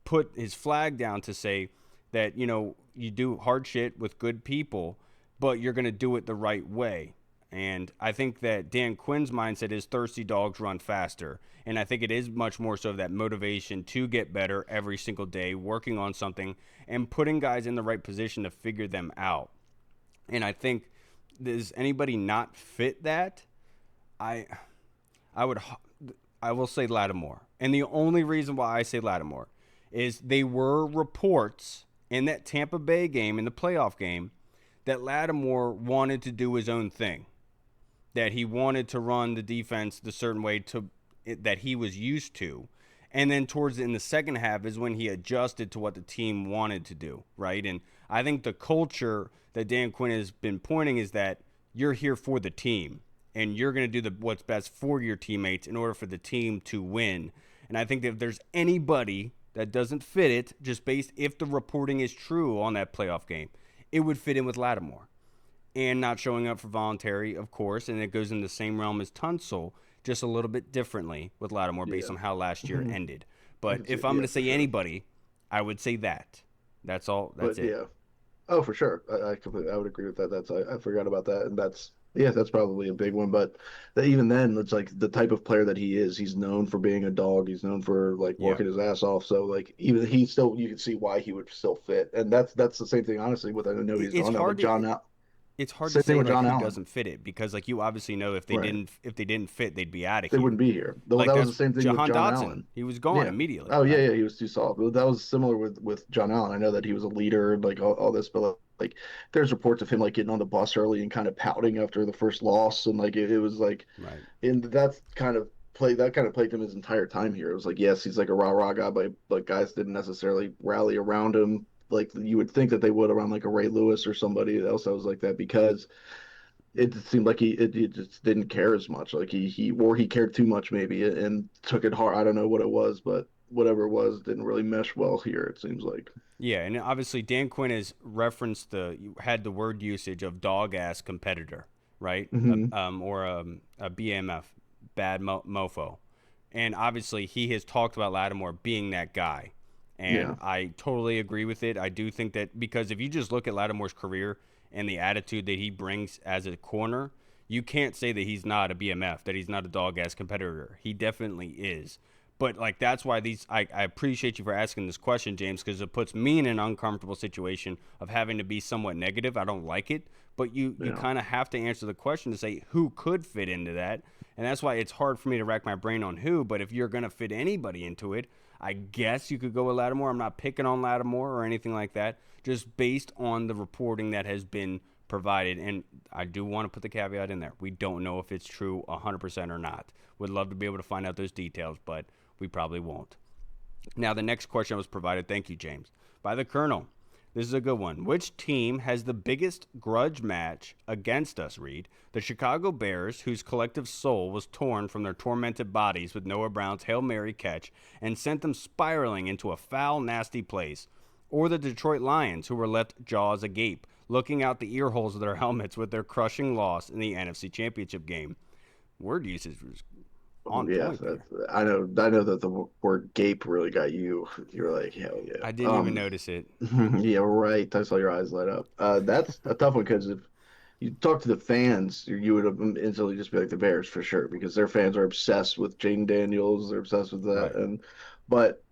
put his flag down to say that, you do hard shit with good people, but you're going to do it the right way. And I think that Dan Quinn's mindset is thirsty dogs run faster. And I think it is much more so that motivation to get better every single day, working on something and putting guys in the right position to figure them out. And I think, does anybody not fit that? I I would I will say Lattimore. And the only reason why I say Lattimore is they were reports in that Tampa Bay game, in the playoff game, that Lattimore wanted to do his own thing, that he wanted to run the defense the certain way that he was used to. And then in the second half is when he adjusted to what the team wanted to do, right? And I think the culture that Dan Quinn has been pointing is that you're here for the team and you're going to do what's best for your teammates in order for the team to win. And I think that if there's anybody that doesn't fit it, just based if the reporting is true on that playoff game, it would fit in with Lattimore. And not showing up for voluntary, of course, and it goes in the same realm as Tunsil, just a little bit differently with Lattimore based on how last year ended. But if I'm going to say anybody, I would say that. That's all. That's it. Yeah. Oh, for sure. I would agree with that. I forgot about that, and that's probably a big one. But even then, it's like the type of player that he is. He's known for being a dog. He's known for like working his ass off. So like even he still, you can see why he would still fit. And that's the same thing, honestly. With I know he's on with John. It's hard Same to say with like John who Allen. doesn't fit it because like you obviously know if they didn't fit, they'd be out of They here. wouldn't be here. Though Like that was the same thing with Jahan John Dotson. Allen. He was gone immediately. Oh yeah, he was too soft. But that was similar with John Allen. I know that he was a leader, like all this, but like there's reports of him like getting on the bus early and kind of pouting after the first loss, and like it was like, Right. and that's kind of plagued him his entire time here. It was like yes, he's like a rah guy, but guys didn't necessarily rally around him like you would think that they would around like a Ray Lewis or somebody else that was like that because it seemed like he just didn't care as much. Like he cared too much maybe and took it hard. I don't know what it was, but whatever it was didn't really mesh well here. It seems like. Yeah, and obviously Dan Quinn has referenced had the word usage of dog ass competitor, right? Or a BMF, bad mofo, and obviously he has talked about Lattimore being that guy, and I totally agree with it. I do think that because if you just look at Lattimore's career and the attitude that he brings as a corner, you can't say that he's not a BMF, that he's not a dog-ass competitor. He definitely is. But, like, that's why I appreciate you for asking this question, James, because it puts me in an uncomfortable situation of having to be somewhat negative. I don't like it. But you kind of have to answer the question to say who could fit into that. And that's why it's hard for me to rack my brain on who. But if you're going to fit anybody into it, I guess you could go with Lattimore. I'm not picking on Lattimore or anything like that, just based on the reporting that has been provided. And I do want to put the caveat in there. We don't know if it's true 100% or not. Would love to be able to find out those details, but we probably won't. Now, the next question was provided, thank you, James, by the Colonel. This is a good one. Which team has the biggest grudge match against us, Reed? The Chicago Bears, whose collective soul was torn from their tormented bodies with Noah Brown's Hail Mary catch and sent them spiraling into a foul, nasty place, or the Detroit Lions, who were left jaws agape, looking out the ear holes of their helmets with their crushing loss in the NFC Championship game? Word usage was on point there. I know that the word gape really got you. You're like, hell yeah. I didn't even notice it. Yeah, right. I saw your eyes light up. That's a tough one because if you talk to the fans, you would have instantly just be like the Bears for sure because their fans are obsessed with Jaden Daniels. They're obsessed with that, Right. But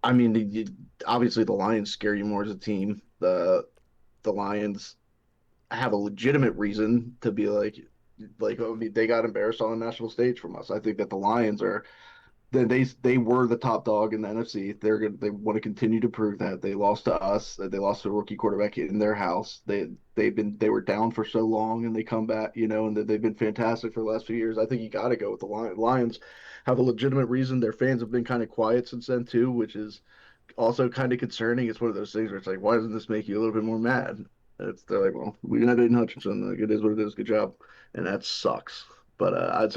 I mean, obviously the Lions scare you more as a team. The Lions have a legitimate reason to be like I mean, they got embarrassed on the national stage from us. I think that the Lions are they were the top dog in the NFC. They want to continue to prove that they lost to us. That they lost to a rookie quarterback in their house. They were down for so long and they come back, and they've been fantastic for the last few years. I think you got to go with the Lions. Lions have a legitimate reason. Their fans have been kind of quiet since then too, which is also kind of concerning. It's one of those things where it's like, why doesn't this make you a little bit more mad? They're like, well, we didn't have Aiden Hutchinson. Like, it is what it is. Good job, and that sucks. But I'll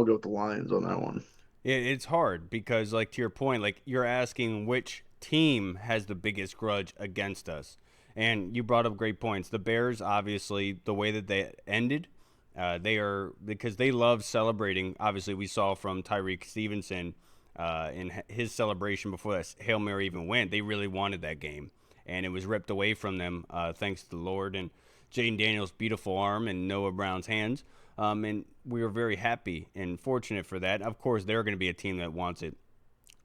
go with the Lions on that one. It's hard because, like, to your point, like, you're asking which team has the biggest grudge against us. And you brought up great points. The Bears, obviously, the way that they ended, because they love celebrating. Obviously, we saw from Tyreek Stevenson in his celebration before that Hail Mary even went. They really wanted that game. And it was ripped away from them, thanks to the Lord and Jaden Daniels' beautiful arm and Noah Brown's hands. And we were very happy and fortunate for that. Of course, they're going to be a team that wants it.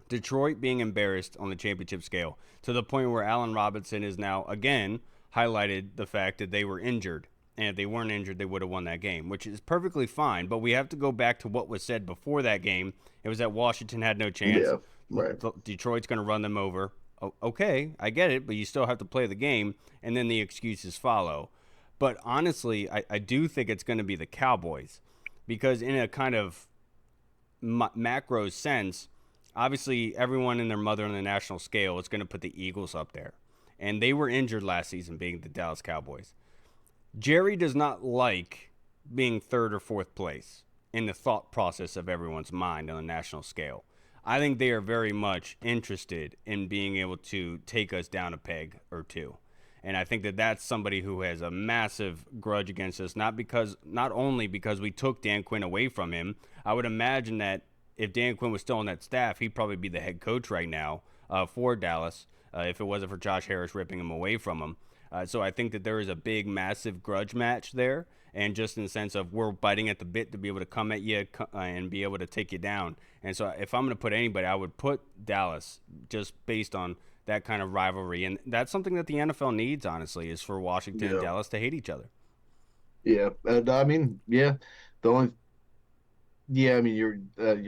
Detroit being embarrassed on the championship scale to the point where Allen Robinson is now, again, highlighted the fact that they were injured. And if they weren't injured, they would have won that game, which is perfectly fine. But we have to go back to what was said before that game. It was that Washington had no chance. Yeah, right. Detroit's going to run them over. Okay, I get it, but you still have to play the game, and then the excuses follow. But honestly, I do think it's going to be the Cowboys because in a kind of macro sense, obviously everyone and their mother on the national scale is going to put the Eagles up there. And they were injured last season, being the Dallas Cowboys. Jerry does not like being third or fourth place in the thought process of everyone's mind on a national scale. I think they are very much interested in being able to take us down a peg or two. And I think that that's somebody who has a massive grudge against us, not only because we took Dan Quinn away from him. I would imagine that if Dan Quinn was still on that staff, he'd probably be the head coach right now for Dallas if it wasn't for Josh Harris ripping him away from him. So I think that there is a big, massive grudge match there, and just in the sense of we're biting at the bit to be able to come at you and be able to take you down. And so if I'm going to put anybody, I would put Dallas just based on that kind of rivalry. And that's something that the NFL needs, honestly, is for Washington and Dallas to hate each other. Yeah, I mean, yeah, the only yeah, I mean you're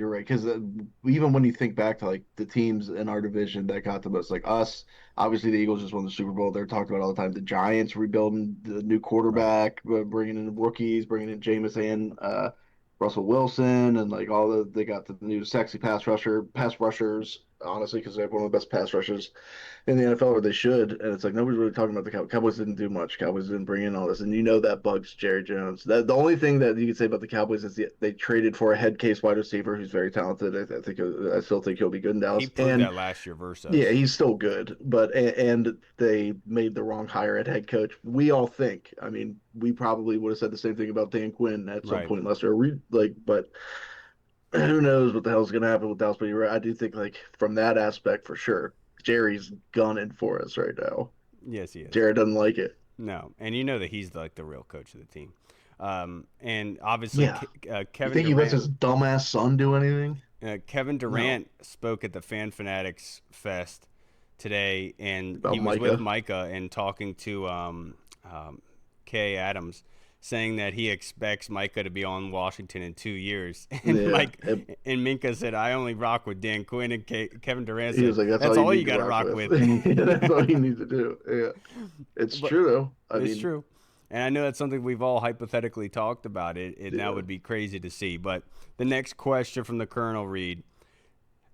right because even when you think back to like the teams in our division that got the most, like us, obviously the Eagles just won the Super Bowl. They're talked about all the time. The Giants rebuilding the new quarterback, bringing in rookies, bringing in Jameis and Russell Wilson, and like they got the new sexy pass rushers. Honestly, because they have one of the best pass rushers in the NFL, or they should. And it's like nobody's really talking about the Cowboys. Cowboys didn't do much. Cowboys didn't bring in all this, and that bugs Jerry Jones. The only thing that you can say about the Cowboys is they traded for a head case wide receiver who's very talented. I still think he'll be good in Dallas. He proved that last year versus us. Yeah, he's still good, but and they made the wrong hire at head coach. We all think. I mean, we probably would have said the same thing about Dan Quinn at some point last year. But who knows what the hell's going to happen with Dallas? But you're right. I do think, like, from that aspect, for sure, Jerry's gunning for us right now. Yes, he is. Jerry doesn't like it. No, and you know that he's like the real coach of the team. And obviously, Kevin You think he lets his dumbass son do anything? Kevin Durant spoke at the Fan Fanatics Fest today, and About he was Micah. with Micah and talking to Kay Adams, saying that he expects Micah to be on Washington in 2 years. And and Minka said, "I only rock with Dan Quinn." And Kevin Durant said, He was like, "That's all you got to rock with." That's all you need to do. Yeah, it's true though. It's true. And I know that's something we've all hypothetically talked about. That would be crazy to see. But the next question from the Colonel read,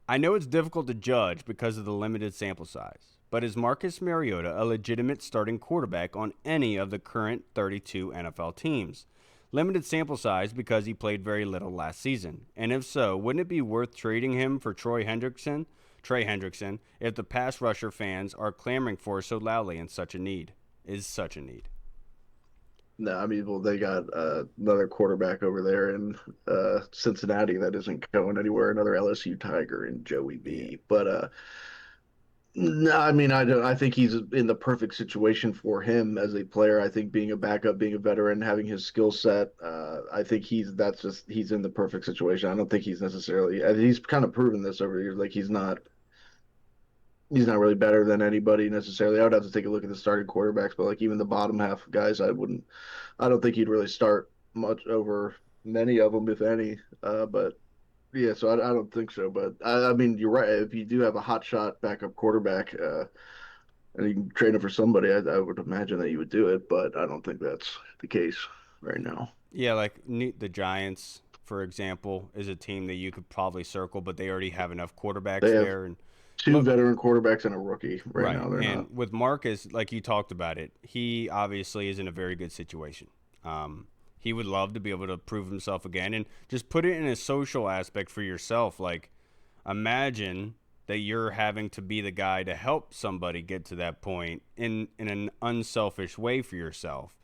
I know it's difficult to judge because of the limited sample size, but is Marcus Mariota a legitimate starting quarterback on any of the current 32 NFL teams? Limited sample size because he played very little last season. And if so, wouldn't it be worth trading him for Trey Hendrickson, if the pass rusher fans are clamoring for so loudly in such a need? No, I mean, well, they got another quarterback over there in Cincinnati that isn't going anywhere. Another LSU Tiger in Joey B. Yeah. But no, I mean, I don't. I think he's in the perfect situation for him as a player. I think being a backup, being a veteran, having his skill set, I think he's in the perfect situation. I don't think he's necessarily. He's kind of proven this over the years. Like he's not really better than anybody necessarily. I would have to take a look at the starting quarterbacks, but like even the bottom half guys, I don't think he'd really start much over many of them, if any. But yeah, so I don't think so. But I mean, you're right. If you do have a hot shot backup quarterback, and you can trade him for somebody, I would imagine that you would do it. But I don't think that's the case right now. Yeah, like the Giants, for example, is a team that you could probably circle, but they already have enough quarterbacks there. And two veteran quarterbacks and a rookie right now. And with Marcus, like you talked about it, he obviously is in a very good situation. He would love to be able to prove himself again and just put it in a social aspect for yourself. Like, imagine that you're having to be the guy to help somebody get to that point in an unselfish way for yourself.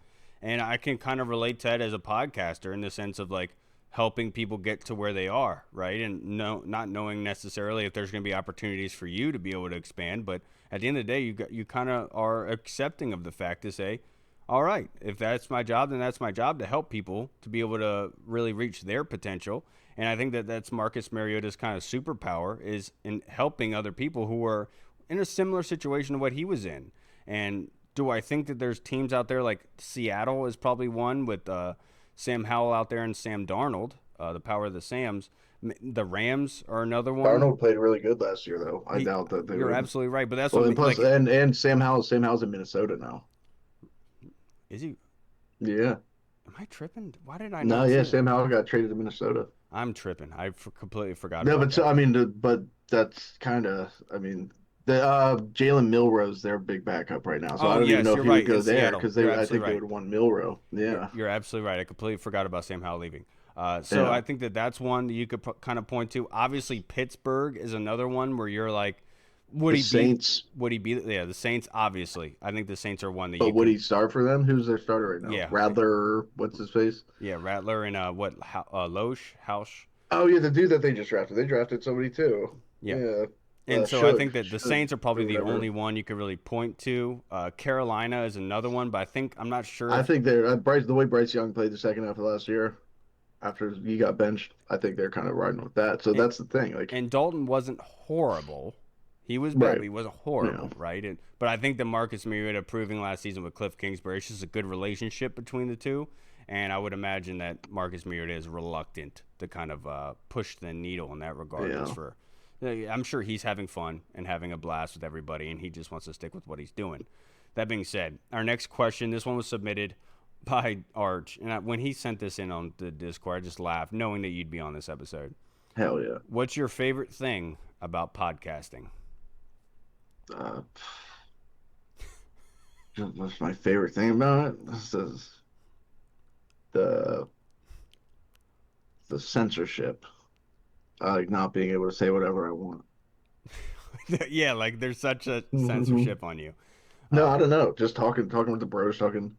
And I can kind of relate to that as a podcaster in the sense of like helping people get to where they are, right? And not knowing necessarily if there's going to be opportunities for you to be able to expand, but at the end of the day, you kind of are accepting of the fact to say, all right, if that's my job, then that's my job to help people to be able to really reach their potential. And I think that that's Marcus Mariota's kind of superpower is in helping other people who are in a similar situation to what he was in. And do I think that there's teams out there like Seattle is probably one with Sam Howell out there and Sam Darnold, the power of the Sams. The Rams are another one. Darnold played really good last year, though. I doubt that they You're absolutely right, but that's and Sam Howell's in Minnesota now. Is he? Yeah. Am I tripping? Why did I No, yeah, Sam Howell got traded to Minnesota. I'm tripping. I completely forgot. No, about but that. I mean, but that's kind of, I mean, the Jalen Milroe's their big backup right now, so I Oh, don't even yes, know you're if he would right. go In there Seattle. because You're I think absolutely they right. would want Milroe. You're, Yeah, you're absolutely right. I completely forgot about Sam Howell leaving. So yeah. I think that's one that you could kind of point to. Obviously, Pittsburgh is another one where you're like, would The he be? Saints, Would he be? Yeah, the Saints. Obviously, I think the Saints are one that but you would can. he start for them? Who's their starter right now? Yeah, Radler, what's his face? yeah, Rattler and Loesch, Hausch. Oh yeah, the dude that they just drafted. They drafted somebody too. Yeah, Yeah, and so I think that the Shug Saints are or probably the whatever. only one you could really point to. Carolina is another one, but I'm not sure I if think they're Bryce. The way Bryce Young played the second half of last year, after he got benched, I think they're kind of riding with that. So and, that's the thing. Like, and Dalton wasn't horrible. He was bad, right? but he wasn't Yeah, horrible, right? But I think that Marcus Mariota proving last season with Cliff Kingsbury, it's just a good relationship between the two. And I would imagine that Marcus Mariota is reluctant to kind of push the needle in that regard. yeah. I'm sure he's having fun and having a blast with everybody, and he just wants to stick with what he's doing. That being said, our next question, this one was submitted by Arch, and when he sent this in on the Discord, I just laughed, knowing that you'd be on this episode. Hell yeah. What's your favorite thing about podcasting? Uh, what's my favorite thing about it? This is the censorship. I like not being able to say whatever I want. Yeah, like there's such a Hmm. censorship on you. No, Uh, I don't know. Just talking with the bros, talking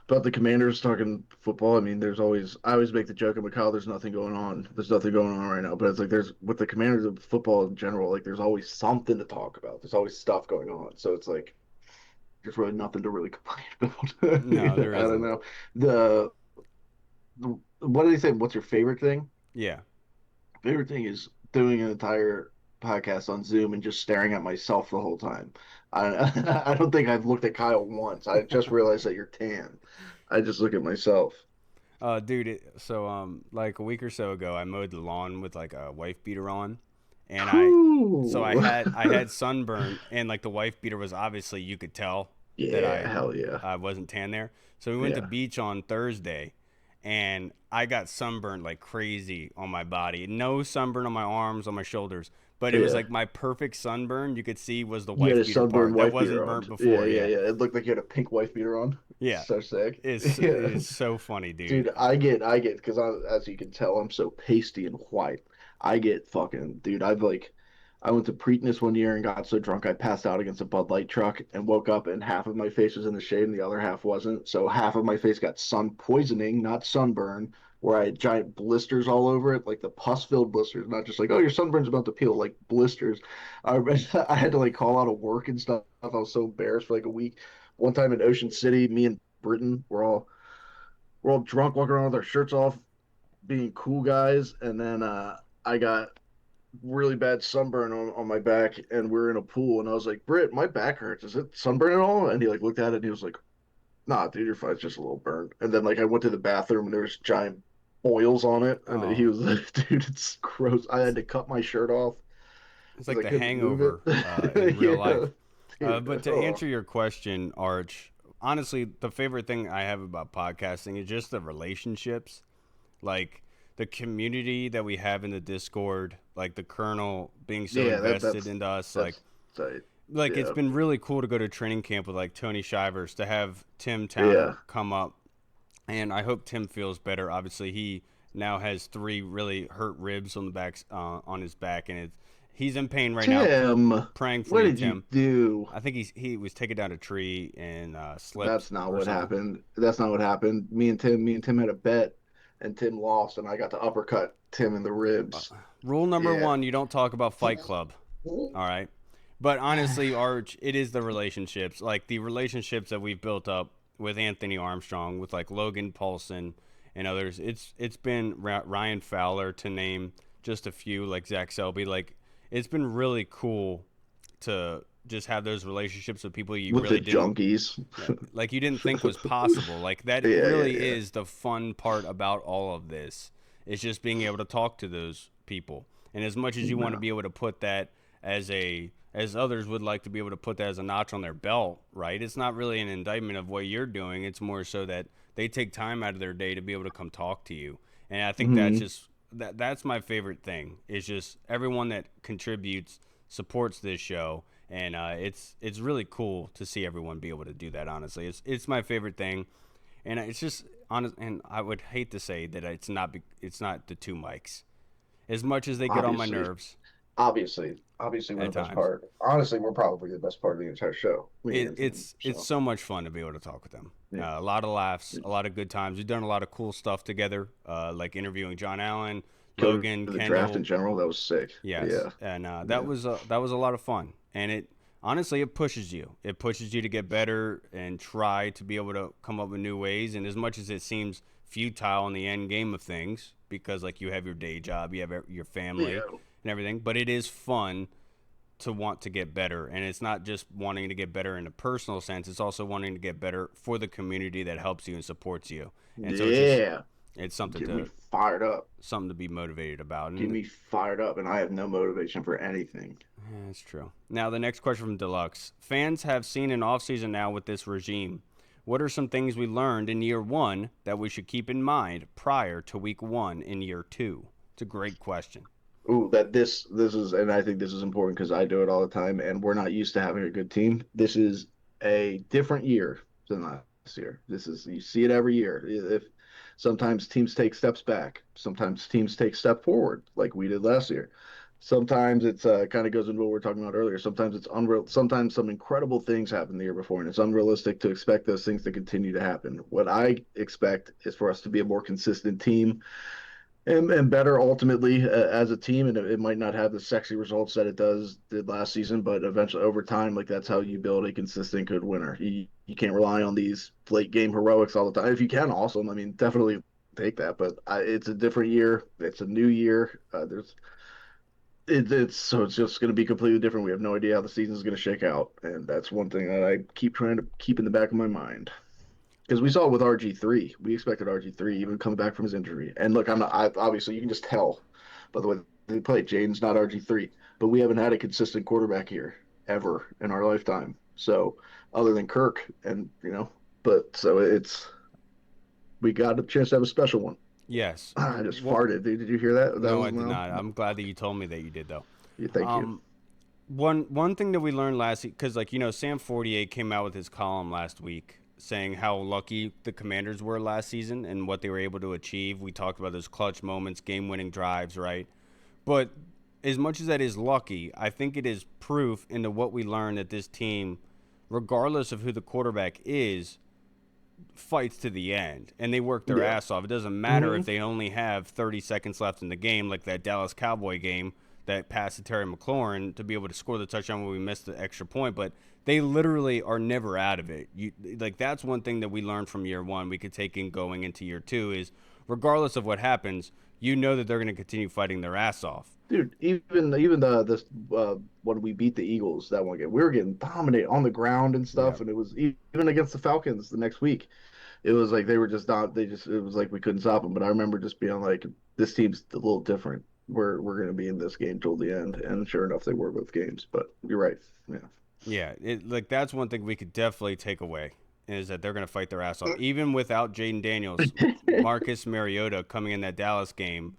about the Commanders, talking football. I mean, I always make the joke of McCall, there's nothing going on. There's nothing going on right now. But it's like there's with the Commanders of football in general, like there's always something to talk about. There's always stuff going on. So it's like there's really nothing to really complain about. no, there I don't isn't. know. The, what do they say? What's your favorite thing? Yeah. Favorite thing is doing an entire podcast on Zoom and just staring at myself the whole time. I I don't think I've looked at Kyle once. I just realized that you're tan. I just look at myself. Dude, like a week or so ago, I mowed the lawn with like a wife beater on, and so Cool. I had sunburn, and like the wife beater was obviously you could tell that Yeah, hell yeah. I wasn't tan there. So we went to Yeah. beach on Thursday, and I got sunburned like crazy on my body. No sunburn on my arms, on my shoulders, but it was Yeah. like my perfect sunburn. You could see was the You had wife a beater sunburned part that wife wasn't beater on. burnt Yeah, before. yeah, Yeah, yeah. It looked like you had a pink wife beater on. yeah. So sick. It's it Yeah. is so funny, dude. Dude, I get, because as you can tell, I'm so pasty and white. I get fucking, dude, I went to Preakness one year and got so drunk I passed out against a Bud Light truck and woke up and half of my face was in the shade and the other half wasn't. So half of my face got sun poisoning, not sunburn, where I had giant blisters all over it, like the pus-filled blisters, not just like, oh, your sunburn's about to peel, like blisters. I, I had to like call out of work and stuff. I was so embarrassed for like a week. One time in Ocean City, me and Britton we're all drunk walking around with our shirts off, being cool guys, and then I got really bad sunburn on my back, and we are in a pool, and I was like, Britt, my back hurts. Is it sunburn at all? And he like looked at it, and he was like, Nah, dude, you're fine. It's just a little burned. And then like I went to the bathroom, and there was giant boils on it, and he Oh, was like, Dude, it's gross. I had to cut my shirt off it's because like I The couldn't move Hangover in it. real Yeah, life. But dude. to Oh, answer your question, Arch, honestly, the favorite thing I have about podcasting is just the relationships, like the community that we have in the Discord, like the Colonel being so yeah. invested into us, That's tight. like it's Yeah, been really cool to go to training camp with like Tony Shivers to have Tim yeah. Towner come up, and I hope Tim feels better. Obviously, he now has three really hurt ribs on the back on his back, and he's in pain right now. Tim, Praying for what you, did you Tim. do? I think he was taken down a tree and slipped That's not or what something. happened. That's not what happened. Me and Tim had a bet, and Tim lost, and I got to uppercut Tim in the Uh, ribs. Rule number Yeah. one: you don't talk about Fight Club. All right. But honestly, Arch, it is the relationships, like the relationships that we've built up with Anthony Armstrong, with like Logan Paulson and others. It's been Ryan Fowler to name just a few, like Zach Selby. Like it's been really cool to just have those relationships with people you With the really didn't junkies. like you didn't think was possible. Like that Yeah, yeah, really yeah. is the fun part about all of this. It's just being able to talk to those people. And as much as you want to No. be able to put that as others would like to be able to put that as a notch on their belt, right? It's not really an indictment of what you're doing. It's more so that they take time out of their day to be able to come talk to you. And I think that's Hmm. just that's my favorite thing. Is just everyone that contributes supports this show, and it's really cool to see everyone be able to do that. Honestly, it's my favorite thing, and it's just honest. And I would hate to say that it's not the two mics, as much as they get on my Obviously, nerves obviously, we're the at best times. part. Honestly, we're probably the best part of the entire show. Me and Anthony. It's So so much fun to be able to talk with them. yeah, A lot of laughs, a lot of good times. We've done a lot of cool stuff together, like interviewing John Allen, go Logan, to the draft in Kendall. general. That was sick. Yes, Yeah, and yeah. that was a lot of fun. And it honestly it pushes you. It pushes you to get better and try to be able to come up with new ways. And as much as it seems futile in the end game of things, because like you have your day job, you have your family Yeah. and everything, but it is fun to want to get better. And it's not just wanting to get better in a personal sense, it's also wanting to get better for the community that helps you and supports you. And so Yeah. it's Get me fired up. something to be motivated about. Get And me fired up, and I have no motivation for anything. yeah, that's true. Now the next question from Deluxe. Fans have seen an offseason now with this regime. What are some things we learned in year one that we should keep in mind prior to week one in year two? It's a great question. Ooh, that this is, and I think this is important because I do it all the time, and we're not used to having a good team. This is a different year than last year. This is you see it every year. If sometimes teams take steps back, sometimes teams take step forward, like we did last year. Sometimes it's kind of goes into what we were talking about earlier. Sometimes it's unreal. Sometimes some incredible things happen the year before, and it's unrealistic to expect those things to continue to happen. What I expect is for us to be a more consistent team and better ultimately as a team. And it might not have the sexy results that it did last season, but eventually over time, like that's how you build a consistent good winner. You can't rely on these late game heroics all the time. If you can, awesome. I mean, definitely take that. But it's a different year. It's a new year. It's so it's just going to be completely different. We have no idea how the season is going to shake out, and that's one thing that I keep trying to keep in the back of my mind. Because we saw it with RG3. We expected RG3 even coming back from his injury. And look, I'm not, obviously you can just tell by the way they play. Jaden's not RG3, but we haven't had a consistent quarterback here ever in our lifetime. So other than Kirk, and but so it's we got a chance to have a special one. Yes. I just Well, farted. Did you hear that? That no, was I did not. I'm glad that you told me that you did though. yeah, thank you. Um, one thing that we learned last week, because like Sam 48 came out with his column last week saying how lucky the Commanders were last season and what they were able to achieve. We talked about those clutch moments, game-winning drives, right? But as much as that is lucky, I think it is proof into what we learned that this team, regardless of who the quarterback is, fights to the end and they work their Yeah. ass off. It doesn't matter Hmm. if they only have 30 seconds left in the game, like that Dallas Cowboy game that passed to Terry McLaurin to be able to score the touchdown when we missed the extra point. But they literally are never out of it. Like that's one thing that we learned from year one. We could take in going into year two is regardless of what happens, you know that they're going to continue fighting their ass off. Dude, even the this when we beat the Eagles that one game, we were getting dominated on the ground and Yeah. stuff, and it was even against the Falcons the next week. It was like they were just not. They just it was like we couldn't stop them. But I remember just being like, this team's a little different. We're gonna be in this game till the end, and sure enough, they were both games. But you're right. Yeah. Yeah, like that's one thing we could definitely take away is that they're going to fight their ass off, even without Jaden Daniels, Marcus Mariota coming in that Dallas game,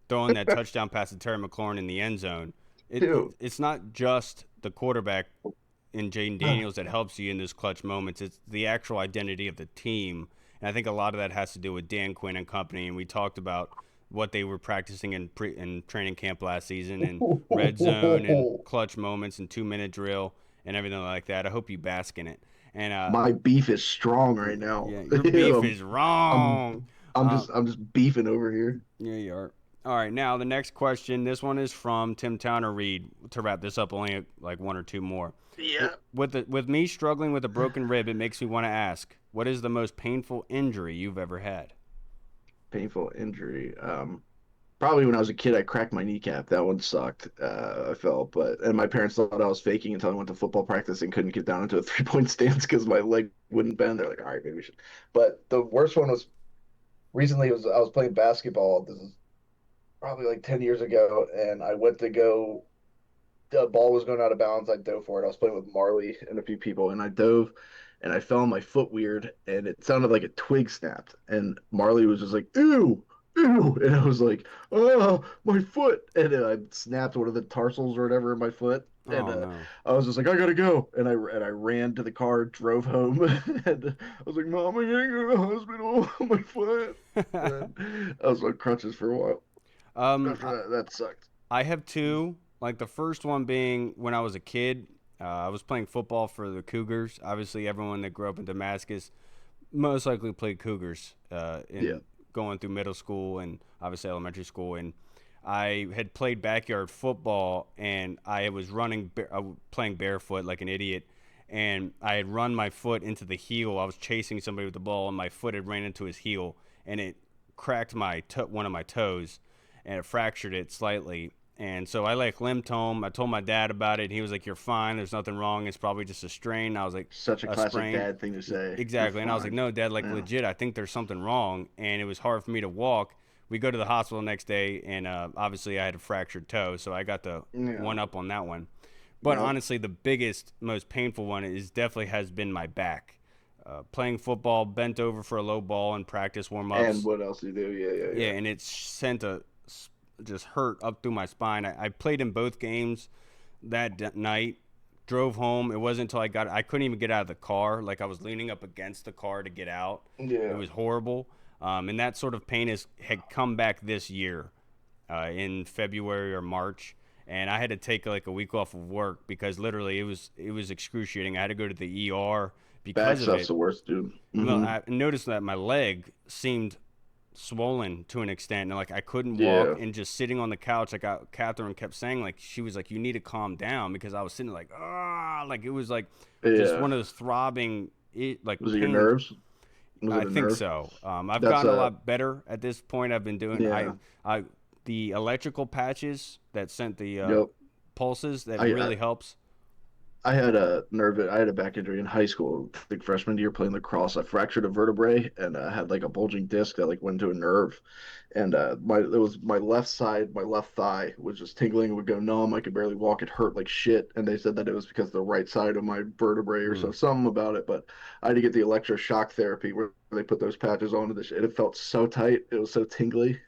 throwing that touchdown pass to Terry McLaurin in the end zone. Dude. It's not just the quarterback in Jaden Daniels that helps you in those clutch moments. It's the actual identity of the team, and I think a lot of that has to do with Dan Quinn and company. And we talked about what they were practicing in training camp last season and red zone and clutch moments and 2 minute drill and everything like that. I hope you bask in it. And My beef is strong right now. yeah, your beef is I'm wrong. I'm Uh, just beefing over here. yeah, you are. All right, now the next question. This one is from Tim Towner Reed. To wrap this up, only like one or two more. Yeah. With me struggling with a broken rib, it makes me want to ask, what is the most painful injury you've ever had? Painful injury. Probably when I was a kid, I cracked my kneecap. That one sucked. I felt, and my parents thought I was faking until I went to football practice and couldn't get down into a 3-point stance because my leg wouldn't bend. They're like, all right, maybe we should. But the worst one was recently. It was I was playing basketball. This is probably like 10 years ago, and I went to go. The ball was going out of bounds. I dove for it. I was playing with Marley and a few people, and I dove, and I fell on my foot weird, and it sounded like a twig snapped. And Marley was just like, "Ew." ew, and I was like, oh, my foot, and I snapped one of the tarsals or whatever in my foot, and Oh no. I was just like, I gotta go, and I ran to the car, drove home, and I was like, Mom, I gotta go to the hospital, my foot, and I was on crutches for a while. um, After that sucked. I have two. Like the first one being when I was a kid, I was playing football for the Cougars. Obviously, everyone that grew up in Damascus most likely played Cougars Yeah. in going through middle school and obviously elementary school. And I had played backyard football, and I was playing barefoot like an idiot. And I had run my foot into the heel. I was chasing somebody with the ball, and my foot had ran into his heel, and it cracked one of my toes, and it fractured it slightly. And so I like limped home. I told my dad about it. He was like, "You're fine. There's nothing wrong. It's probably just a strain." I was like, Such a "A classic sprain?" dad thing to say. Exactly. You're And I was like, fine. "No, Dad, like Yeah. legit. I think there's something wrong." And it was hard for me to walk. We go to the hospital the next day, and obviously I had a fractured toe, so I got the Yeah. one up on that one. But Yep. honestly, the biggest, most painful one is definitely has been my back. Playing football, bent over for a low ball in practice warm And ups. what else do you do? Yeah, yeah, Yeah, yeah. and it sent just hurt up through my spine. I played in both games that night. Drove home. It wasn't until I couldn't even get out of the car. Like I was leaning up against the car to get out. It Yeah. was horrible. And that sort of pain had come back this year in February or March. And I had to take like a week off of work because literally it was excruciating. I had to go to the ER Back because of stuff's it. the worst, dude. Well, Hmm. I noticed that my leg seemed swollen to an extent, and like I couldn't walk. Yeah. And just sitting on the couch, like Catherine kept saying, like she was like, "You need to calm down," because I was sitting like, ah, like it was like just Yeah. one of those throbbing, like Was it your pain. nerves? Was I it a think nerve? so. I've That's gotten a lot better at this point. I've been doing yeah. I the electrical patches that sent the Yep. pulses that I, really helps. I had a back injury in high school. I think freshman year playing lacrosse. I fractured a vertebrae and had like a bulging disc that like went to a nerve. And it was my left side, my left thigh was just tingling, would go numb. I could barely walk. It hurt like shit. And they said that it was because the right side of my vertebrae or Mm. so, something about it. But I had to get the electroshock therapy where they put those patches onto the shit. It felt so tight. It was so tingly.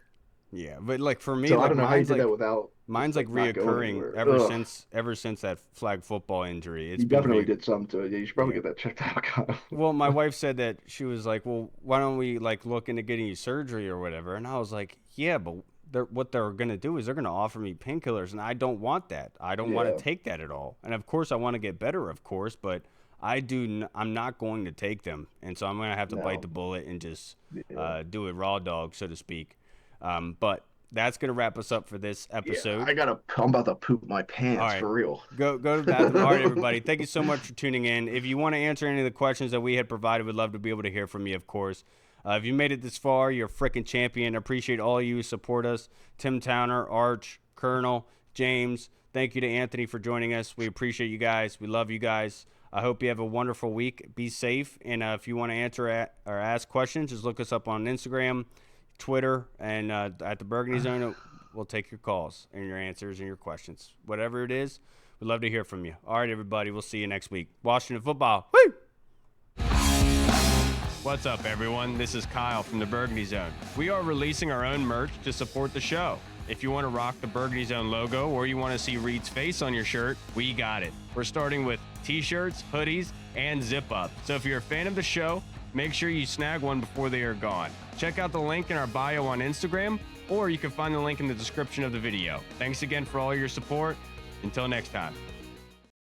Yeah, but like for me, So I like don't know how you did that without just mine's like like not going reoccurring anywhere. Ugh. ever since that flag football injury. It's You been definitely did something to it. Yeah, you should probably yeah. get that checked out, Kyle. Well, my wife said that she was like, "Well, why don't we like look into getting you surgery or whatever?" And I was like, "Yeah, but what they're gonna do is they're gonna offer me painkillers, and I don't want that. I don't want Yeah. to take that at all. And of course, I want to get better, of course, but I'm not going to take them, and so I'm gonna have to bite No. the bullet and just Yeah. do it raw dog, so to speak. But that's gonna wrap us up for this Yeah, episode. I'm about to poop my All pants right. for real. Go to the bathroom. All right, everybody. Thank you so much for tuning in. If you want to answer any of the questions that we had provided, we'd love to be able to hear from you, of course. If you made it this far, you're a freaking champion. Appreciate all you who support us. Tim Towner, Arch, Colonel, James. Thank you to Anthony for joining us. We appreciate you guys. We love you guys. I hope you have a wonderful week. Be safe. And if you want to answer or ask questions, just look us up on Instagram, Twitter, and at the Burgundy Zone. We'll take your calls and your answers and your questions. Whatever it is, we'd love to hear from you. All right, everybody. We'll see you next week. Washington football. Woo! What's up, everyone? This is Kyle from the Burgundy Zone. We are releasing our own merch to support the show. If you want to rock the Burgundy Zone logo or you want to see Reed's face on your shirt, we got it. We're starting with t-shirts, hoodies, and zip-up. So if you're a fan of the show, make sure you snag one before they are gone. Check out the link in our bio on Instagram, or you can find the link in the description of the video. Thanks again for all your support. Until next time.